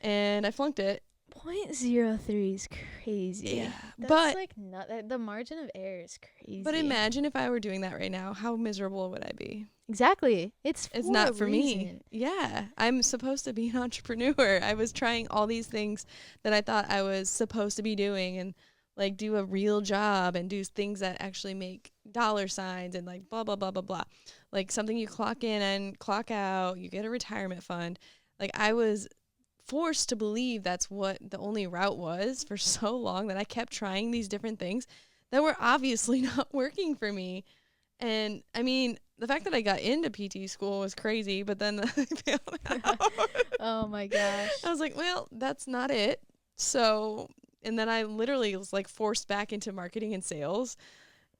and I flunked it. 0.03 is crazy. Yeah, That's but like not the margin of error is crazy. but imagine if I were doing that right now, how miserable would I be? Exactly. It's Not for me. reason. Yeah, I'm supposed to be an entrepreneur. I was trying all these things that I thought I was supposed to be doing and like do a real job and do things that actually make dollar signs and like blah blah blah blah blah. Like something you clock in and clock out, you get a retirement fund. Like I was forced to believe that's what the only route was for so long that I kept trying these different things that were obviously not working for me. And I mean, the fact that I got into PT school was crazy, but then I failed out. Oh my gosh. I was like, well, that's not it. So, and then I literally was like forced back into marketing and sales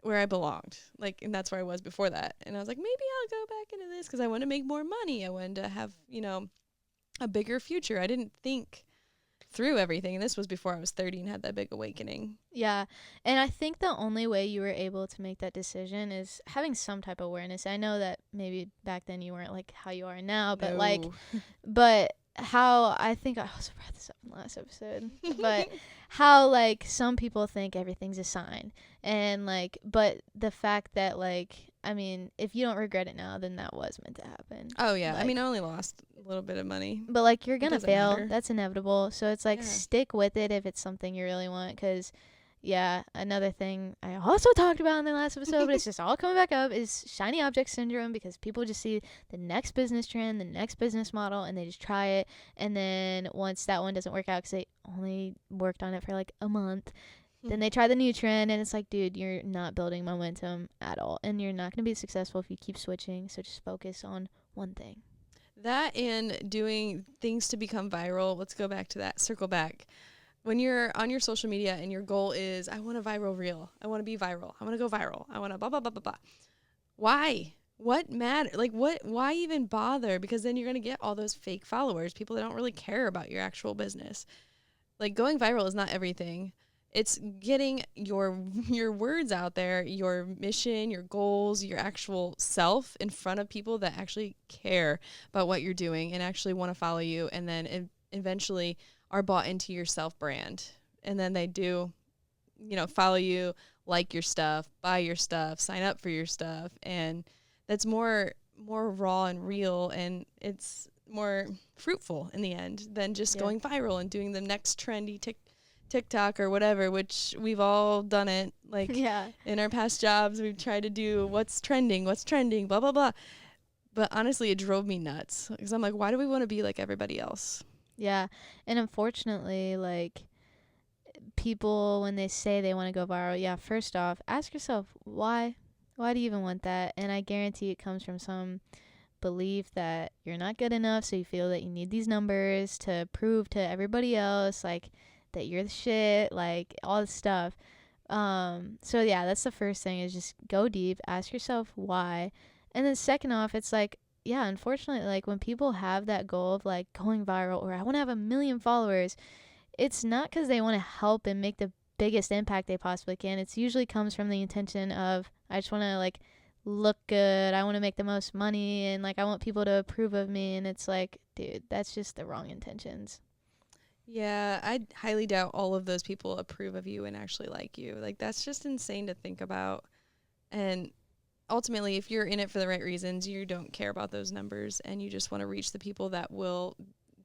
where I belonged. Like, and that's where I was before that. And I was like, maybe I'll go back into this because I want to make more money. I wanted to have, a bigger future. I didn't think through everything. And this was before I was 30 and had that big awakening. Yeah. And I think the only way you were able to make that decision is having some type of awareness. I know that maybe back then you weren't like how you are now, but but how I think I also brought this up in the last episode, but how like some people think everything's a sign, and like, but the fact that like, I mean, if you don't regret it now, then that was meant to happen. Oh, yeah. Like, I mean, I only lost a little bit of money. but like, you're It gonna doesn't fail. matter. That's inevitable. So it's like, Yeah. stick with it if it's something you really want. Cause yeah, another thing I also talked about in the last episode, but it's just all coming back up, is shiny object syndrome, because people just see the next business trend, the next business model, and they just try it. And then once that one doesn't work out because they only worked on it for like a month, then they try the new trend, and it's like, dude, you're not building momentum at all, and you're not going to be successful if you keep switching. So just focus on one thing. That and doing things to become viral. Let's go back to that. Circle back. When you're on your social media and your goal is, I want a viral reel. I want to be viral. I want to go viral. I want to blah, blah, blah, blah, blah. Why? What matter? Like, why even bother? Because then you're going to get all those fake followers, people that don't really care about your actual business. Like, going viral is not everything. It's getting your words out there, your mission, your goals, your actual self in front of people that actually care about what you're doing and actually want to follow you, and then eventually are bought into your self brand. And then they do, follow you, like your stuff, buy your stuff, sign up for your stuff. And that's more raw and real, and it's more fruitful in the end than just going viral and doing the next trendy TikTok or whatever, which we've all done it. Like in our past jobs, we've tried to do what's trending, blah, blah, blah. But honestly, it drove me nuts because I'm like, why do we want to be like everybody else? Yeah. And unfortunately, like, people, when they say they want to go viral, first off, ask yourself, why? Why do you even want that? And I guarantee it comes from some belief that you're not good enough, so you feel that you need these numbers to prove to everybody else, like, that you're the shit, like, all this stuff. So yeah, that's the first thing, is just go deep, ask yourself why. And then second off, it's like, yeah, unfortunately, like, when people have that goal of like going viral, or I want to have 1 million followers, it's not because they want to help and make the biggest impact they possibly can. It's usually comes from the intention of, I just want to like look good, I want to make the most money, and like I want people to approve of me. And it's like, dude, that's just the wrong intentions. Yeah, I highly doubt all of those people approve of you and actually like you. Like, that's just insane to think about. And ultimately, if you're in it for the right reasons, you don't care about those numbers, and you just want to reach the people that will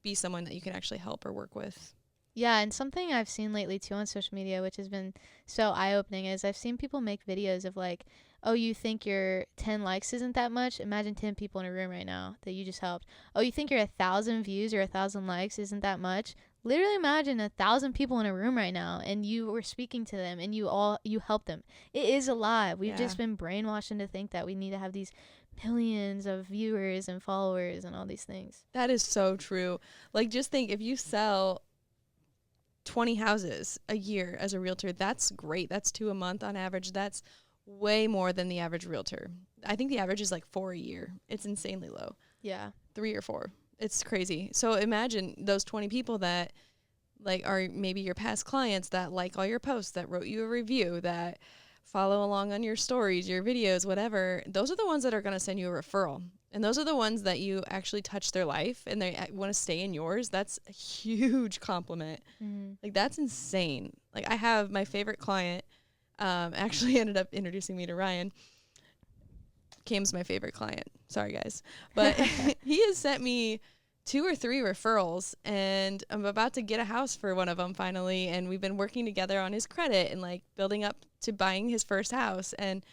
be someone that you can actually help or work with. Yeah, and something I've seen lately too on social media, which has been so eye-opening, is I've seen people make videos of like, oh, you think your 10 likes isn't that much? Imagine 10 people in a room right now that you just helped. Oh, you think your 1,000 views or 1,000 likes isn't that much? Literally imagine 1,000 people in a room right now and you were speaking to them and you helped them. It is alive. We've Yeah. just been brainwashed into think that we need to have these millions of viewers and followers and all these things. That is so true. Like, just think if you sell 20 houses a year as a realtor, that's great. That's 2 a month on average. That's way more than the average realtor. I think the average is like 4 a year. It's insanely low. Yeah. 3 or 4. It's crazy. So imagine those 20 people that like are maybe your past clients that like all your posts, that wrote you a review, that follow along on your stories, your videos, whatever. Those are the ones that are going to send you a referral. And those are the ones that you actually touch their life and they want to stay in yours. That's a huge compliment. Mm-hmm. Like, that's insane. Like, I have my favorite client actually ended up introducing me to Ryan. Cam's my favorite client. Sorry, guys. But he has sent me 2 or 3 referrals, and I'm about to get a house for one of them finally. And we've been working together on his credit and like building up to buying his first house. And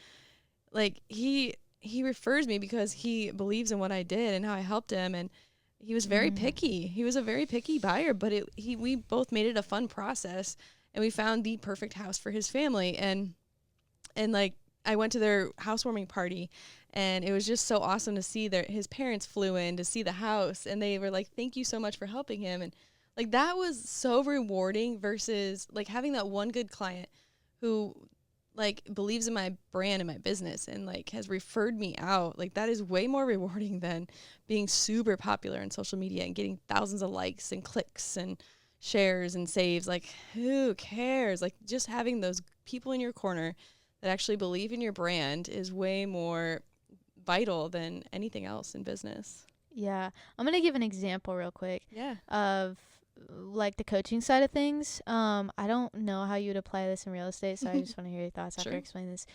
like he refers me because he believes in what I did and how I helped him. And he was very picky. He was a very picky buyer, but we both made it a fun process, and we found the perfect house for his family. And like, I went to their housewarming party, and it was just so awesome to see his parents flew in to see the house, and they were like, "Thank you so much for helping him." And like, that was so rewarding versus like having that one good client who like believes in my brand and my business and like has referred me out. Like, that is way more rewarding than being super popular on social media and getting thousands of likes and clicks and shares and saves. Like, who cares? Like, just having those people in your corner that actually believe in your brand is way more vital than anything else in business. Yeah. I'm going to give an example real quick Yeah. of like the coaching side of things. I don't know how you would apply this in real estate, so I just want to hear your thoughts after I explain this.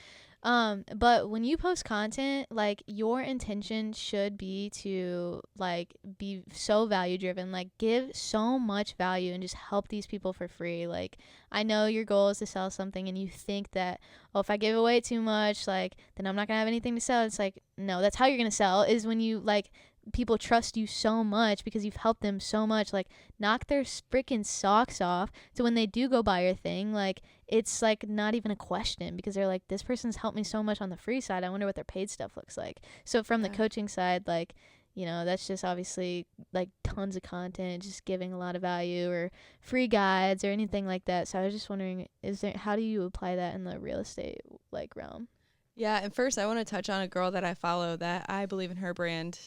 But when you post content, like, your intention should be to like be so value driven, like give so much value and just help these people for free. Like, I know your goal is to sell something and you think that, oh, if I give away too much, like, then I'm not gonna have anything to sell. It's like, no, that's how you're gonna sell, is when you like people trust you so much because you've helped them so much. Like, knock their freaking socks off, so when they do go buy your thing, like, it's like not even a question, because they're like, this person's helped me so much on the free side, I wonder what their paid stuff looks like. So from the coaching side, like, you know, that's just obviously like tons of content, just giving a lot of value, or free guides or anything like that. So I was just wondering, how do you apply that in the real estate like realm? Yeah, and first I want to touch on a girl that I follow that I believe in her brand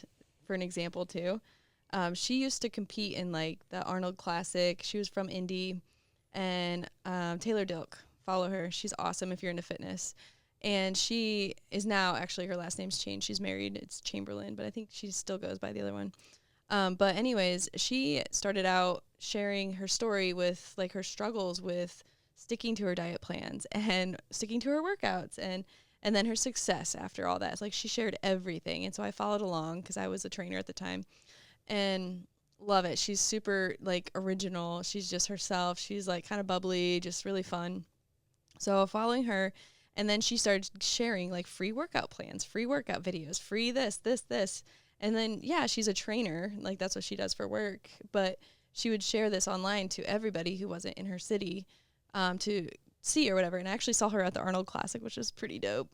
for an example too. She used to compete in like the Arnold Classic. She was from Indy, and Taylor Dilk, follow her. She's awesome if you're into fitness. And she is now, actually her last name's changed. She's married. It's Chamberlain, but I think she still goes by the other one. But anyways, she started out sharing her story with like her struggles with sticking to her diet plans and sticking to her workouts, and then her success after all that. It's like she shared everything. And so I followed along because I was a trainer at the time, and love it. She's super like original. She's just herself. She's like kind of bubbly, just really fun. So following her, and then she started sharing like free workout plans, free workout videos, free this. And then, yeah, she's a trainer. Like, that's what she does for work. But she would share this online to everybody who wasn't in her city to see or whatever. And I actually saw her at the Arnold Classic, which was pretty dope.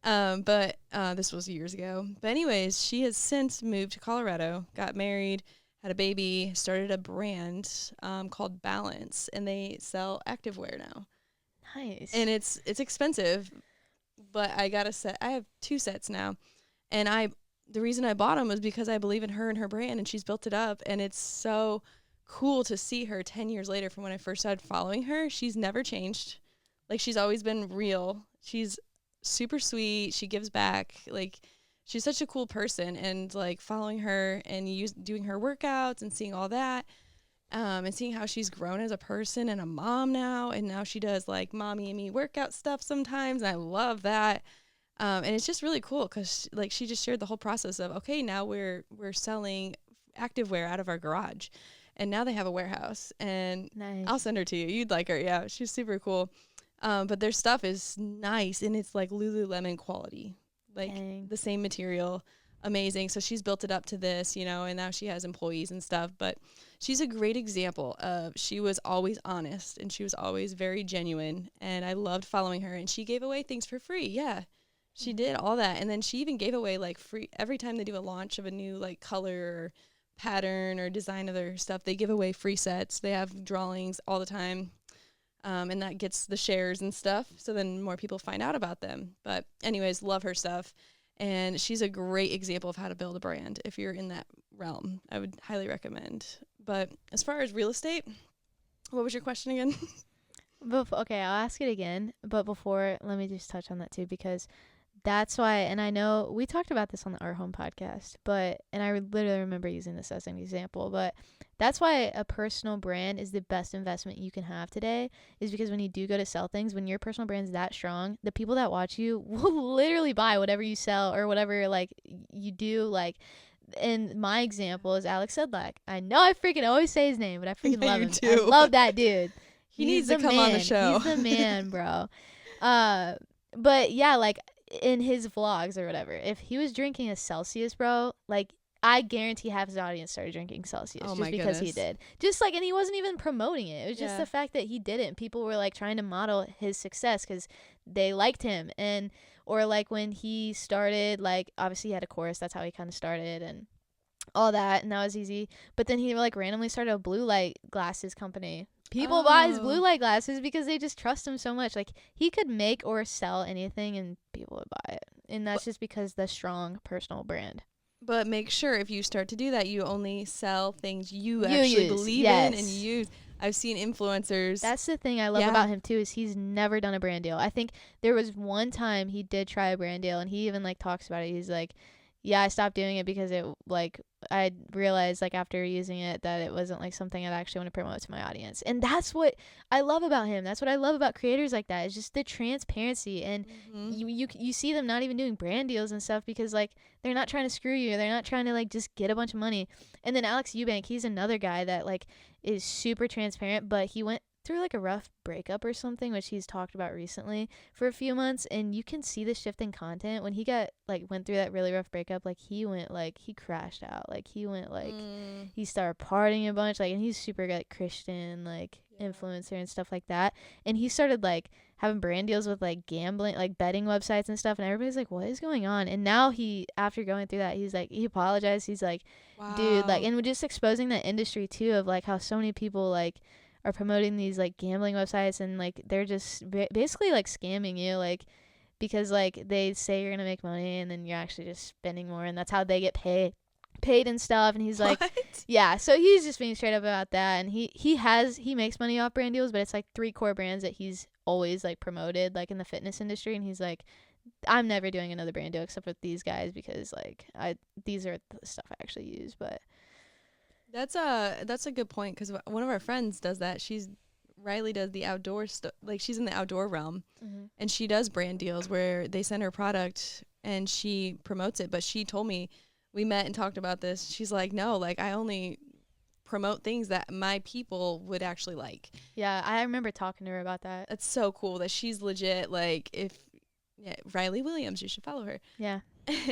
But this was years ago. But anyways, she has since moved to Colorado, got married, had a baby, started a brand called Balance, and they sell activewear now. Nice. And it's expensive, but I got a set. I have 2 sets now, and the reason I bought them was because I believe in her and her brand, and she's built it up, and it's so cool to see her 10 years later from when I first started following her. She's never changed. Like, she's always been real. She's super sweet. She gives back. Like, she's such a cool person, and like following her and doing her workouts and seeing all that, and seeing how she's grown as a person and a mom now, and now she does like mommy and me workout stuff sometimes, and I love that. And it's just really cool because like she just shared the whole process of, okay, now we're selling activewear out of our garage, and now they have a warehouse, and Nice. I'll send her to you. You'd like her. Yeah, she's super cool. But their stuff is nice, and it's like Lululemon quality, like Dang. the same material, amazing. So she's built it up to this, and now she has employees and stuff. But she's a great example of, she was always honest, and she was always very genuine, and I loved following her. And she gave away things for free. Yeah, she did all that, and then she even gave away like free every time they do a launch of a new like color or pattern or design of their stuff. They give away free sets. They have drawings all the time. And that gets the shares and stuff, so then more people find out about them. But anyways, love her stuff, and she's a great example of how to build a brand. If you're in that realm, I would highly recommend. But as far as real estate, what was your question again? Okay, I'll ask it again. But before, let me just touch on that too, because that's why, and I know we talked about this on the Our Home podcast, and I literally remember using this as an example, but that's why a personal brand is the best investment you can have today, is because when you do go to sell things, when your personal brand is that strong, the people that watch you will literally buy whatever you sell or whatever, like, you do, like, and my example is Alex Sedlak. I know I freaking always say his name, but I freaking love him. Too. I love that dude. He needs to come on the show. He's the man, bro. But yeah, like, in his vlogs or whatever, if he was drinking a Celsius, bro, like, I guarantee half his audience started drinking Celsius just because he did. Just like, and he wasn't even promoting it. It was just the fact that he did it, and people were like trying to model his success because they liked him. And or like when he started, like, obviously he had a chorus, that's how he kind of started and all that, and that was easy. But then he like randomly started a blue light glasses company. People buy his blue light glasses because they just trust him so much. Like, he could make or sell anything and people would buy it. And that's just because the strong personal brand. But make sure if you start to do that, you only sell things you actually believe in and use. I've seen influencers. That's the thing I love about him too, is he's never done a brand deal. I think there was one time he did try a brand deal, and he even like talks about it. He's like, yeah, I stopped doing it because it, like, I realized, like, after using it that it wasn't, like, something I'd actually want to promote to my audience. And that's what I love about him. That's what I love about creators like that. It's just the transparency. And you see them not even doing brand deals and stuff because, like, they're not trying to screw you. They're not trying to, like, just get a bunch of money. And then Alex Eubank, he's another guy that, like, is super transparent, but he went through like a rough breakup or something, which he's talked about recently for a few months, and you can see the shift in content when he went through that really rough breakup. Like, he went, like, he crashed out, like, he went, like, he started partying a bunch, like, and he's super, like, Christian, like, influencer and stuff like that, and he started, like, having brand deals with, like, gambling, like, betting websites and stuff, and everybody's like, what is going on? And now after going through that, he's like, he apologized. He's like, dude, like, and we're just exposing that industry too, of like how so many people like are promoting these like gambling websites, and like they're just basically like scamming you, like, because like they say you're gonna make money and then you're actually just spending more, and that's how they get paid and stuff. And he's like, yeah, so he's just being straight up about that. And he makes money off brand deals, but it's like 3 core brands that he's always like promoted, like in the fitness industry, and he's like, I'm never doing another brand deal except with these guys because like these are the stuff I actually use. But that's a good point, because one of our friends does that. Riley does the outdoor stuff. Like, she's in the outdoor realm, and she does brand deals where they send her product and she promotes it. But she told me, we met and talked about this. She's like, no, like, I only promote things that my people would actually like. Yeah, I remember talking to her about that. That's so cool that she's legit. Like, Riley Williams, you should follow her. Yeah.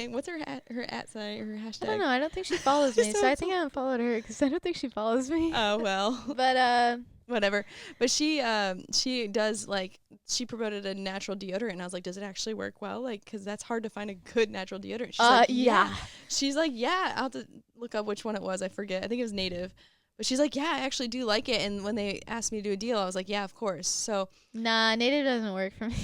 What's her at sign, her hashtag? I don't know. I don't think she follows me, so I think I unfollowed her because I don't think she follows me. Oh, well. But whatever. But she does, like, she promoted a natural deodorant, and I was like, does it actually work well? Like, because that's hard to find a good natural deodorant. She's like, yeah. She's like, yeah. I'll have to look up which one it was. I forget. I think it was Native. But she's like, yeah, I actually do like it. And when they asked me to do a deal, I was like, yeah, of course. So nah, Native doesn't work for me.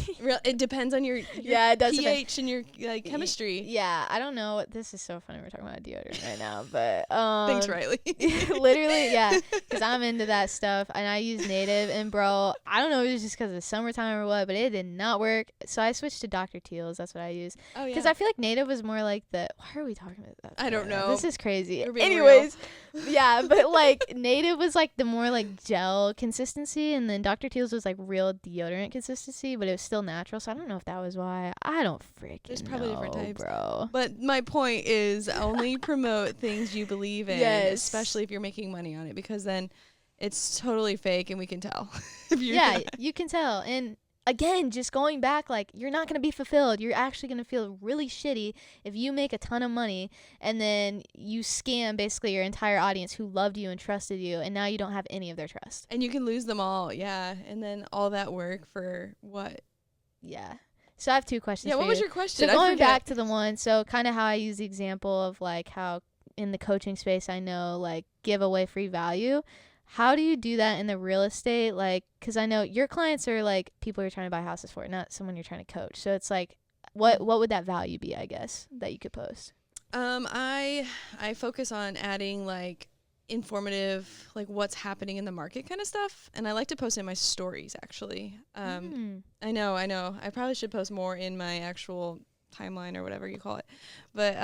It depends on your it does pH and your chemistry. Yeah, I don't know. This is so funny. We're talking about deodorant right now, but thanks, Riley. Literally, yeah, because I'm into that stuff, and I use Native, and bro, I don't know if it was just because it's summertime or what, but it did not work. So I switched to Dr. Teal's. That's what I use. Oh yeah. Because I feel like Native was more like the. Why are we talking about that? I don't know. This is crazy. Anyways, yeah, but like Native was like the more like gel consistency, and then Dr. Teal's was like real deodorant consistency, but it was still natural. So I don't know if that was why. I don't freaking There's probably know, different types, bro. But my point is, only promote things you believe in, especially if you're making money on it, because then it's totally fake and we can tell. Yeah, you can tell. And again, just going back, like, you're not going to be fulfilled. You're actually going to feel really shitty if you make a ton of money and then you scam basically your entire audience who loved you and trusted you, and now you don't have any of their trust. And you can lose them all, yeah. And then all that work for what? Yeah. So I have 2 questions Yeah, for what you. was your question? So I going forget. back to the one, so kind of how I use the example of like how in the coaching space I know like give away free value. How do you do that in the real estate? Like, because I know your clients are like people you're trying to buy houses for, not someone you're trying to coach. So it's like, what would that value be, I guess, that you could post? I focus on adding like informative, like what's happening in the market kind of stuff, and I like to post in my stories actually. I know. I probably should post more in my actual timeline or whatever you call it, but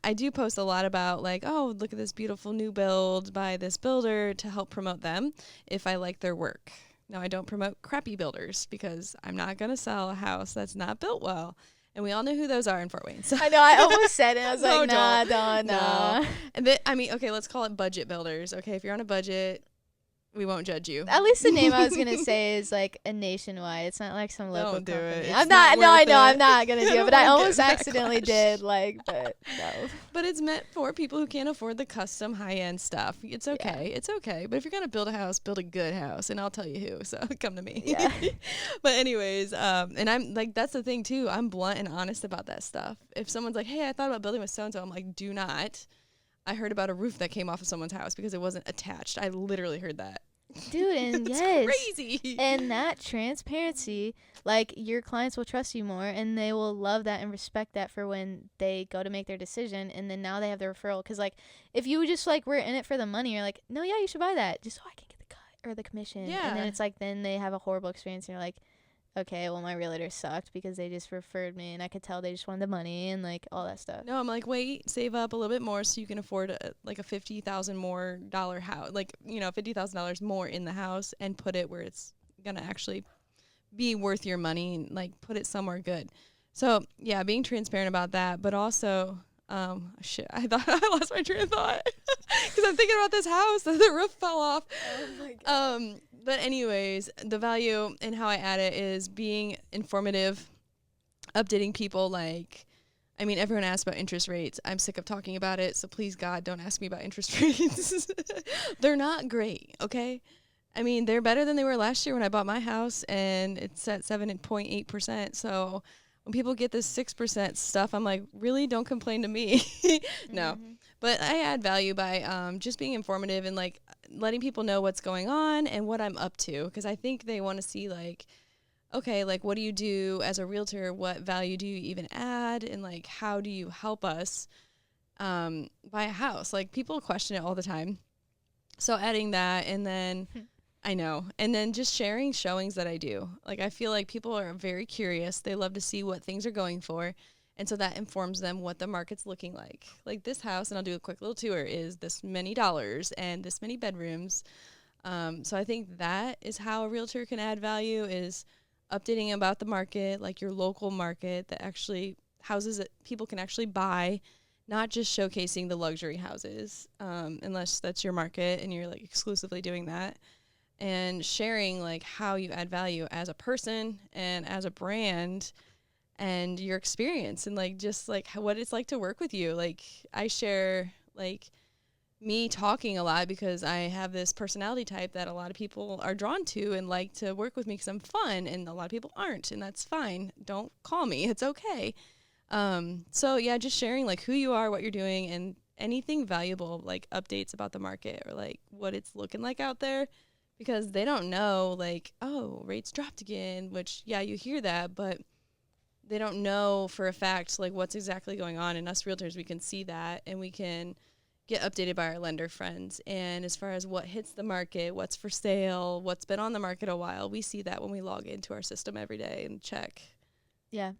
I do post a lot about like, oh, look at this beautiful new build by this builder to help promote them if I like their work. Now, I don't promote crappy builders because I'm not going to sell a house that's not built well. And we all know who those are in Fort Wayne. So I know, I almost said it. I was No, like, nah, don't. nah. And I mean, okay, let's call it budget builders. Okay, if you're on a budget, we won't judge you. At least the name I was gonna say is like a nationwide. It's not like some local Don't do company. it. It's I'm not not. No, I worth know. it. I'm not gonna I do it. don't But I wanna almost get that accidentally backlash. did. Like, but no. But it's meant for people who can't afford the custom high-end stuff. It's okay. It's okay. But if you're going to build a house, build a good house. And I'll tell you who. So come to me. Yeah. But anyways, and I'm like, that's the thing too. I'm blunt and honest about that stuff. If someone's like, hey, I thought about building with so-and-so, I'm like, do not. I heard about a roof that came off of someone's house because it wasn't attached. I literally heard that. Dude, and It's yes. crazy. And that transparency, like your clients will trust you more and they will love that and respect that for when they go to make their decision, and then now they have the referral. Because like if you just like were in it for the money, you're like, no, yeah, you should buy that just so I can get the cut or the commission. Yeah. And then it's like then they have a horrible experience and you're like, okay, well my realtor sucked because they just referred me and I could tell they just wanted the money and like all that stuff. No, I'm like, wait, save up a little bit more so you can afford like a $50,000 more house, like, you know, $50,000 more in the house, and put it where it's gonna actually be worth your money, and like put it somewhere good. So yeah, being transparent about that, but also, shit, I thought I lost my train of thought because I'm thinking about this house that the roof fell off. Oh my God. But anyways, the value and how I add it is being informative, updating people. Like, I mean, everyone asks about interest rates. I'm sick of talking about it, so please, God, don't ask me about interest rates. They're not great, okay? I mean, they're better than they were last year when I bought my house, and it's at 7.8%. So when people get this 6% stuff, I'm like, really? Don't complain to me. No. Mhm. But I add value by just being informative and, like, letting people know what's going on and what I'm up to, because I think they want to see, like, okay, like, what do you do as a realtor? What value do you even add? And, like, how do you help us buy a house? Like, people question it all the time. So adding that, and then, I know, and then just sharing showings that I do. Like, I feel like people are very curious. They love to see what things are going for. And so that informs them what the market's looking like. Like this house, and I'll do a quick little tour, is this many dollars and this many bedrooms. So I think that is how a realtor can add value, is updating about the market, like your local market that actually houses that people can actually buy, not just showcasing the luxury houses, unless that's your market and you're like exclusively doing that. And sharing like how you add value as a person and as a brand, and your experience, and like just like what it's like to work with you. Like I share like me talking a lot because I have this personality type that a lot of people are drawn to and like to work with me because I'm fun, and a lot of people aren't, and that's fine. Don't call me. It's okay. So yeah, just sharing like who you are, what you're doing, and anything valuable, like updates about the market or like what it's looking like out there, because they don't know like, oh, rates dropped again, which yeah, you hear that, but they don't know for a fact like what's exactly going on. And us realtors, we can see that, and we can get updated by our lender friends. And as far as what hits the market, what's for sale, what's been on the market a while, we see that when we log into our system every day and check. Yeah.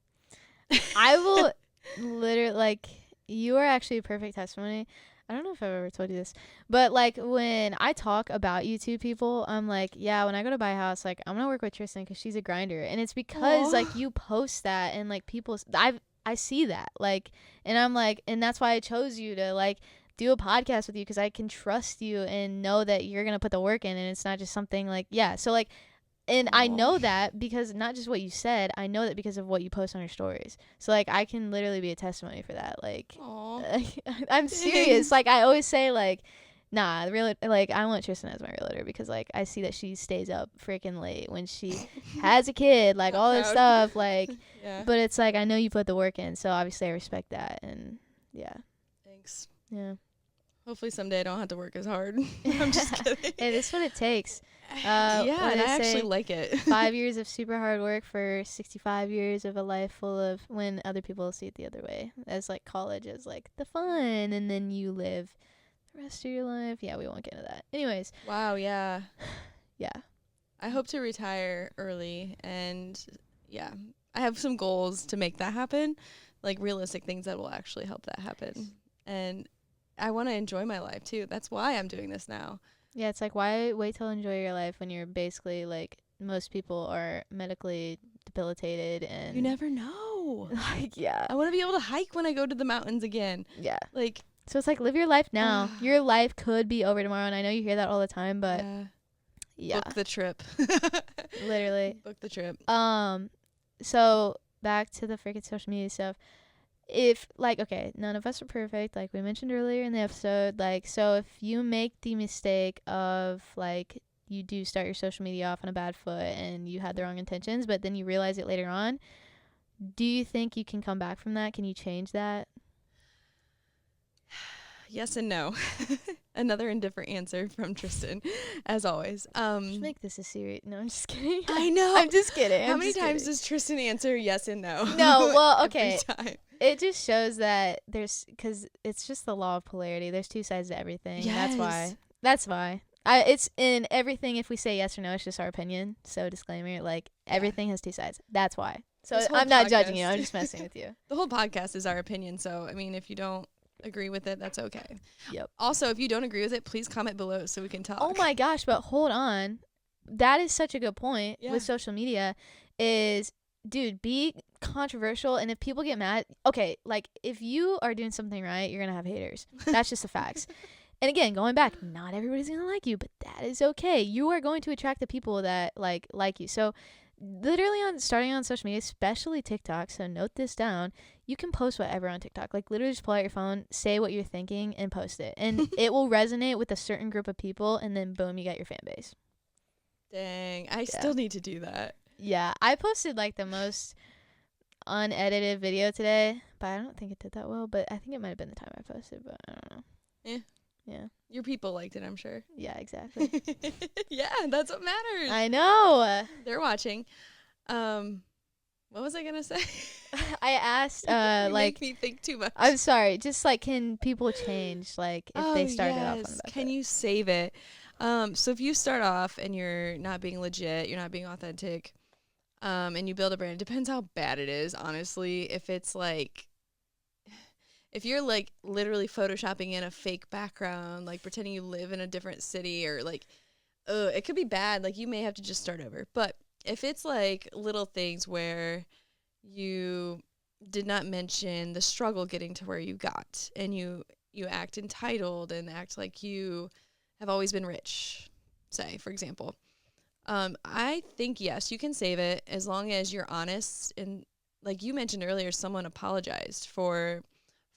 I will literally, like, you are actually a perfect testimony. I don't know if I've ever told you this, but like when I talk about you to people, I'm like, yeah, when I go to buy a house, like I'm gonna work with Tristen because she's a grinder, and it's because like you post that, and like I see that, like, and I'm like, and that's why I chose you to like do a podcast with you, because I can trust you and know that you're gonna put the work in, and it's not just something like, yeah. So like And I Aw. know that because not just what you said, I know that because of what you post on your stories. So like I can literally be a testimony for that. Like Aw. I'm serious. Thanks. Like I always say like nah, really like I want Tristen as my realtor because like I see that she stays up freaking late when she has a kid, like Not all this proud. stuff, like Yeah. but it's like I know you put the work in, so obviously I respect that and yeah. Thanks. Yeah. Hopefully someday I don't have to work as hard. I'm just kidding. Hey, this is what it takes. Yeah, What and they I actually say, like it. 5 years of super hard work for 65 years of a life full of when other people see it the other way. As like college is like the fun, and then you live the rest of your life. Yeah, we won't get into that. Anyways, Wow, yeah. yeah. I hope to retire early, and yeah, I have some goals to make that happen, like realistic things that will actually help that happen. And I want to enjoy my life too. That's why I'm doing this now. Yeah, it's like why wait till enjoy your life when you're basically like most people are medically debilitated and You never know. like yeah. I want to be able to hike when I go to the mountains again. Yeah. Like, So it's like live your life now. Your life could be over tomorrow and I know you hear that all the time, but yeah. Book the trip. Literally. Book the trip. So back to the freaking social media stuff. If like okay, none of us are perfect, like we mentioned earlier in the episode. Like so if you make the mistake of like you do start your social media off on a bad foot and you had the wrong intentions, but then you realize it later on, do you think you can come back from that? Can you change that? Yes and no. Another indifferent answer from Tristen, as always. Just make this a serious. No, I'm just kidding. I know. I'm just kidding. How many times does Tristen answer yes and no? No, well, okay. Every time. It just shows that there's, because it's just the law of polarity. There's two sides to everything. Yes. That's why. It's in everything. If we say yes or no, it's just our opinion. So disclaimer, like everything has two sides. That's why. So This whole I'm not judging podcast- you. I'm just messing with you. The whole podcast is our opinion. So, I mean, if you don't agree with it, that's okay. Yep. Also, if you don't agree with it, please comment below so we can talk. Oh my gosh, but hold on. That is such a good point with social media is, dude, be controversial. And if people get mad, okay, like if you are doing something right, you're going to have haters. That's just the facts. And again, going back, not everybody's going to like you, but that is okay. You are going to attract the people that like you. So literally starting on social media, especially TikTok, so note this down, you can post whatever on TikTok. Like literally just pull out your phone, say what you're thinking and post it. And it will resonate with a certain group of people and then boom, you got your fan base. Dang, I still need to do that. Yeah, I posted like the most unedited video today, but I don't think it did that well, but I think it might have been the time I posted, but I don't know. Yeah. Your people liked it, I'm sure. Yeah, exactly. Yeah, that's what matters. I know. They're watching. What was I gonna say? I asked, You like, make me think too much. I'm sorry, just like, can people change, like, if they started off on a bad Can foot? you save it? So if you start off and you're not being legit, you're not being authentic, and you build a brand, it depends how bad it is, honestly. If it's like, if you're like literally photoshopping in a fake background, like pretending you live in a different city or like, it could be bad. Like you may have to just start over. But if it's like little things where you did not mention the struggle getting to where you got and you act entitled and act like you have always been rich, say, for example, I think, yes, you can save it as long as you're honest. And like you mentioned earlier, someone apologized for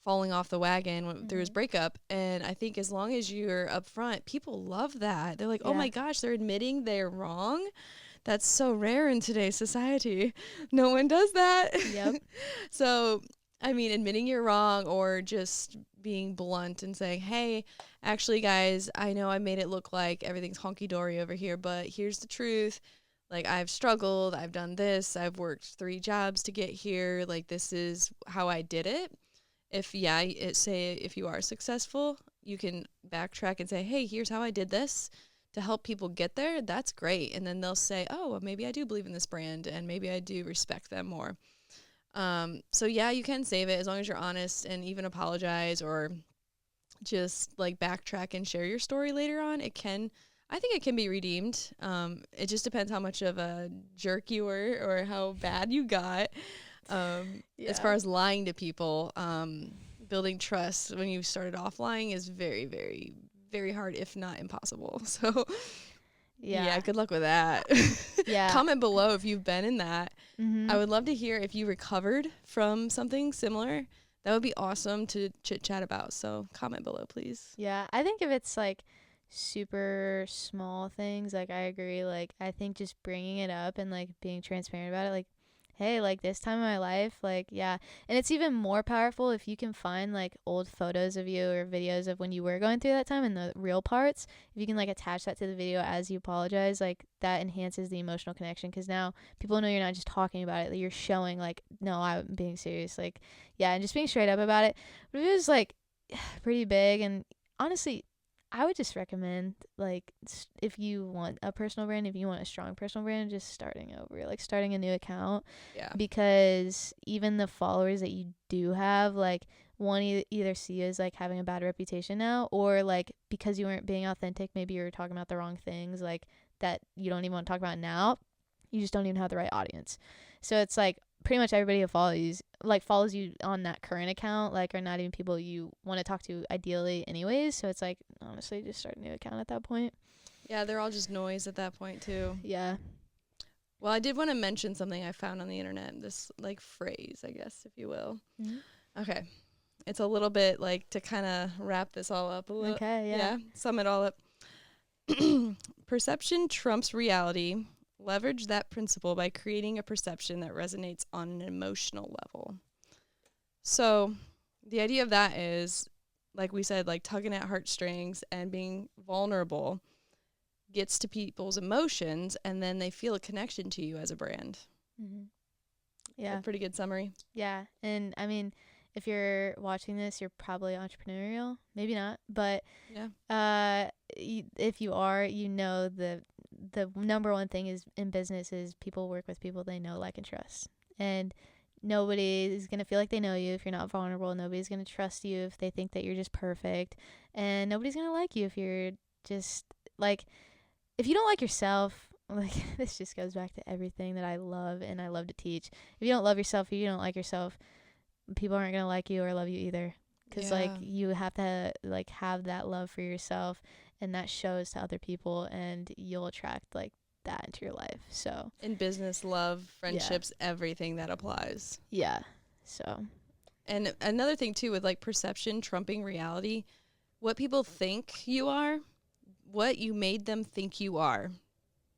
falling off the wagon through his breakup. And I think as long as you're upfront, people love that. They're like, oh my gosh, they're admitting they're wrong. That's so rare in today's society. No one does that. Yep. So, I mean, admitting you're wrong or just being blunt and saying, hey, actually, guys, I know I made it look like everything's honky-dory over here, but here's the truth. Like, I've struggled. I've done this. I've worked 3 jobs to get here. Like, this is how I did it. If you are successful, you can backtrack and say, hey, here's how I did this to help people get there. That's great. And then they'll say, oh, well, maybe I do believe in this brand and maybe I do respect them more. So yeah, you can save it as long as you're honest and even apologize or just like backtrack and share your story later on. I think it can be redeemed. It just depends how much of a jerk you were or how bad you got. As far as lying to people, building trust when you started off lying is very, very, very hard, if not impossible. So Yeah, Yeah. good luck with that. Yeah. Comment below if you've been in that. I Mhm. would love to hear if you recovered from something similar. That would be awesome to chit chat about. So comment below, please. Yeah, I think if it's like super small things, like I agree. Like I think just bringing it up and like being transparent about it, like, hey, like this time in my life, like yeah, and it's even more powerful if you can find like old photos of you or videos of when you were going through that time and the real parts. If you can like attach that to the video as you apologize, like that enhances the emotional connection because now people know you're not just talking about it, that you're showing like, no, I'm being serious, like yeah, and just being straight up about it. But if it was like pretty big and honestly, I would just recommend like if you want a personal brand, if you want a strong personal brand, just starting over, like starting a new account Yeah. because even the followers that you do have, like one either see you as like having a bad reputation now, or like because you weren't being authentic, maybe you were talking about the wrong things, like that you don't even want to talk about now. You just don't even have the right audience. So it's like pretty much everybody who follows you on that current account like are not even people you want to talk to ideally anyways, so it's like honestly just start a new account at that point. Yeah, they're all just noise at that point too. Yeah. Well, I did want to mention something I found on the internet. This like phrase, I guess, if you will. Mm-hmm. Okay. It's a little bit like to kind of wrap this all up a little. Okay, yeah. Yeah, sum it all up. Perception trumps reality. Leverage that principle by creating a perception that resonates on an emotional level. So, the idea of that is, like we said, like tugging at heartstrings and being vulnerable gets to people's emotions, and then they feel a connection to you as a brand. Mm-hmm. Yeah. Yeah. A pretty good summary. Yeah, and I mean if you're watching this you're probably entrepreneurial, maybe not, but Yeah. if you are, you know the number one thing is in business is people work with people they know, like, and trust. And nobody is going to feel like they know you if you're not vulnerable. Nobody's going to trust you if they think that you're just perfect. And nobody's going to like you if you're just like, if you don't like yourself, like this just goes back to everything that I love and I love to teach. If you don't love yourself, if you don't like yourself, people aren't going to like you or love you either. Because like you have to like have that love for yourself, and that shows to other people, and you'll attract like that into your life. So in business, love, friendships, everything that applies. yeah. So And another thing too with like perception trumping reality, what people think you are, what you made them think you are.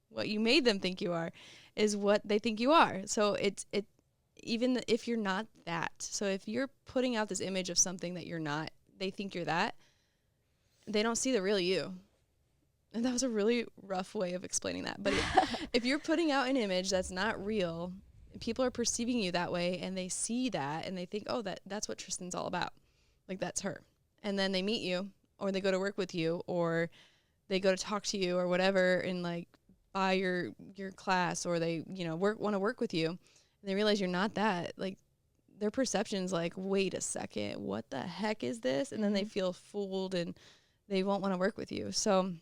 What you made them think you are is what they think you are. So it even if you're not that. So if you're putting out this image of something that you're not, they think you're that. They don't see the real you. And that was a really rough way of explaining that. But if you're putting out an image that's not real, people are perceiving you that way, and they see that and they think, oh, that's what Tristan's all about. Like, that's her. And then they meet you, or they go to work with you, or they go to talk to you or whatever, and like buy your class, or they, want to work with you, and they realize you're not that. Like, their perception's like, wait a second, what the heck is this? And then they feel fooled and they won't want to work with you. So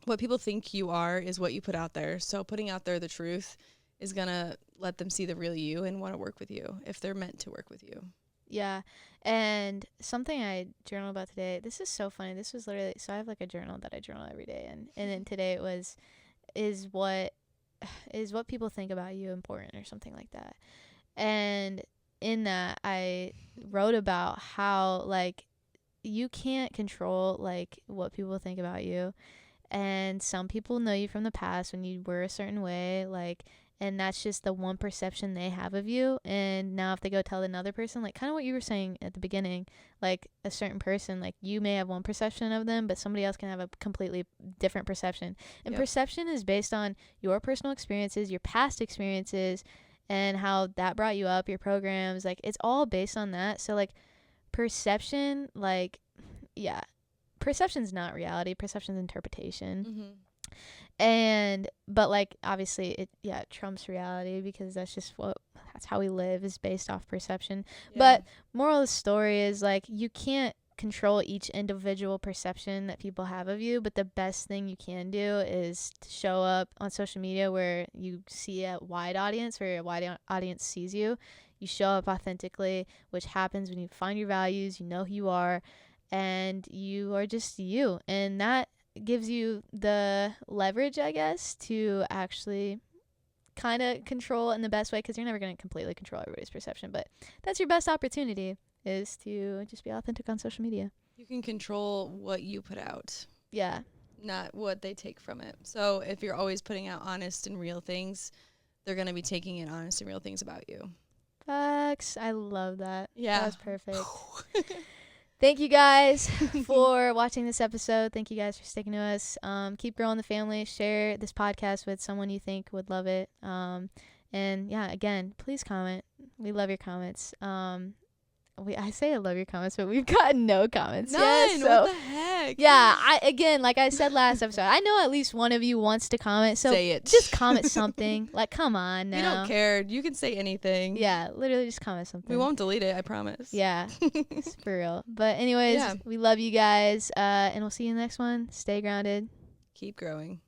what people think you are is what you put out there. So putting out there the truth is going to let them see the real you and want to work with you if they're meant to work with you. yeah. And something I journaled about today, this is so funny. This was literally, so I have like a journal that I journal every day. And then today it was, is what people think about you important or something like that. And in that I wrote about how like you can't control like what people think about you, and some people know you from the past when you were a certain way, like, and that's just the one perception they have of you. And now if they go tell another person, like kind of what you were saying at the beginning, like a certain person, like you may have one perception of them, but somebody else can have a completely different perception. And perception is based on your personal experiences, your past experiences, and how that brought you up, your programs, like it's all based on that. So like perception, like, yeah, perception's not reality, perception's interpretation. And but like obviously it trumps reality because that's how we live, is based off perception. But moral of the story is like you can't control each individual perception that people have of you, but the best thing you can do is to show up on social media where you see a wide audience, where a wide audience sees you. You show up authentically, which happens when you find your values, you know who you are, and you are just you. And that gives you the leverage, I guess, to actually kind of control in the best way, because you're never going to completely control everybody's perception, but that's your best opportunity, is to just be authentic on social media. You can control what you put out. Yeah. Not what they take from it. So if you're always putting out honest and real things, they're going to be taking in honest and real things about you. Facts. I love that. Yeah. That was perfect. Thank you guys for watching this episode. Thank you guys for sticking to us. Keep growing the family. Share this podcast with someone you think would love it. And yeah, again, please comment. We love your comments. I say I love your comments, but we've gotten no comments yet. None. So What the heck? yeah, again, like I said last episode, I know at least one of you wants to comment. So say it. just comment something. Like, come on now. We don't care. You can say anything. Yeah, literally just comment something. We won't delete it, I promise. Yeah, it's for real. But anyways, we love you guys, and we'll see you in the next one. Stay grounded. Keep growing.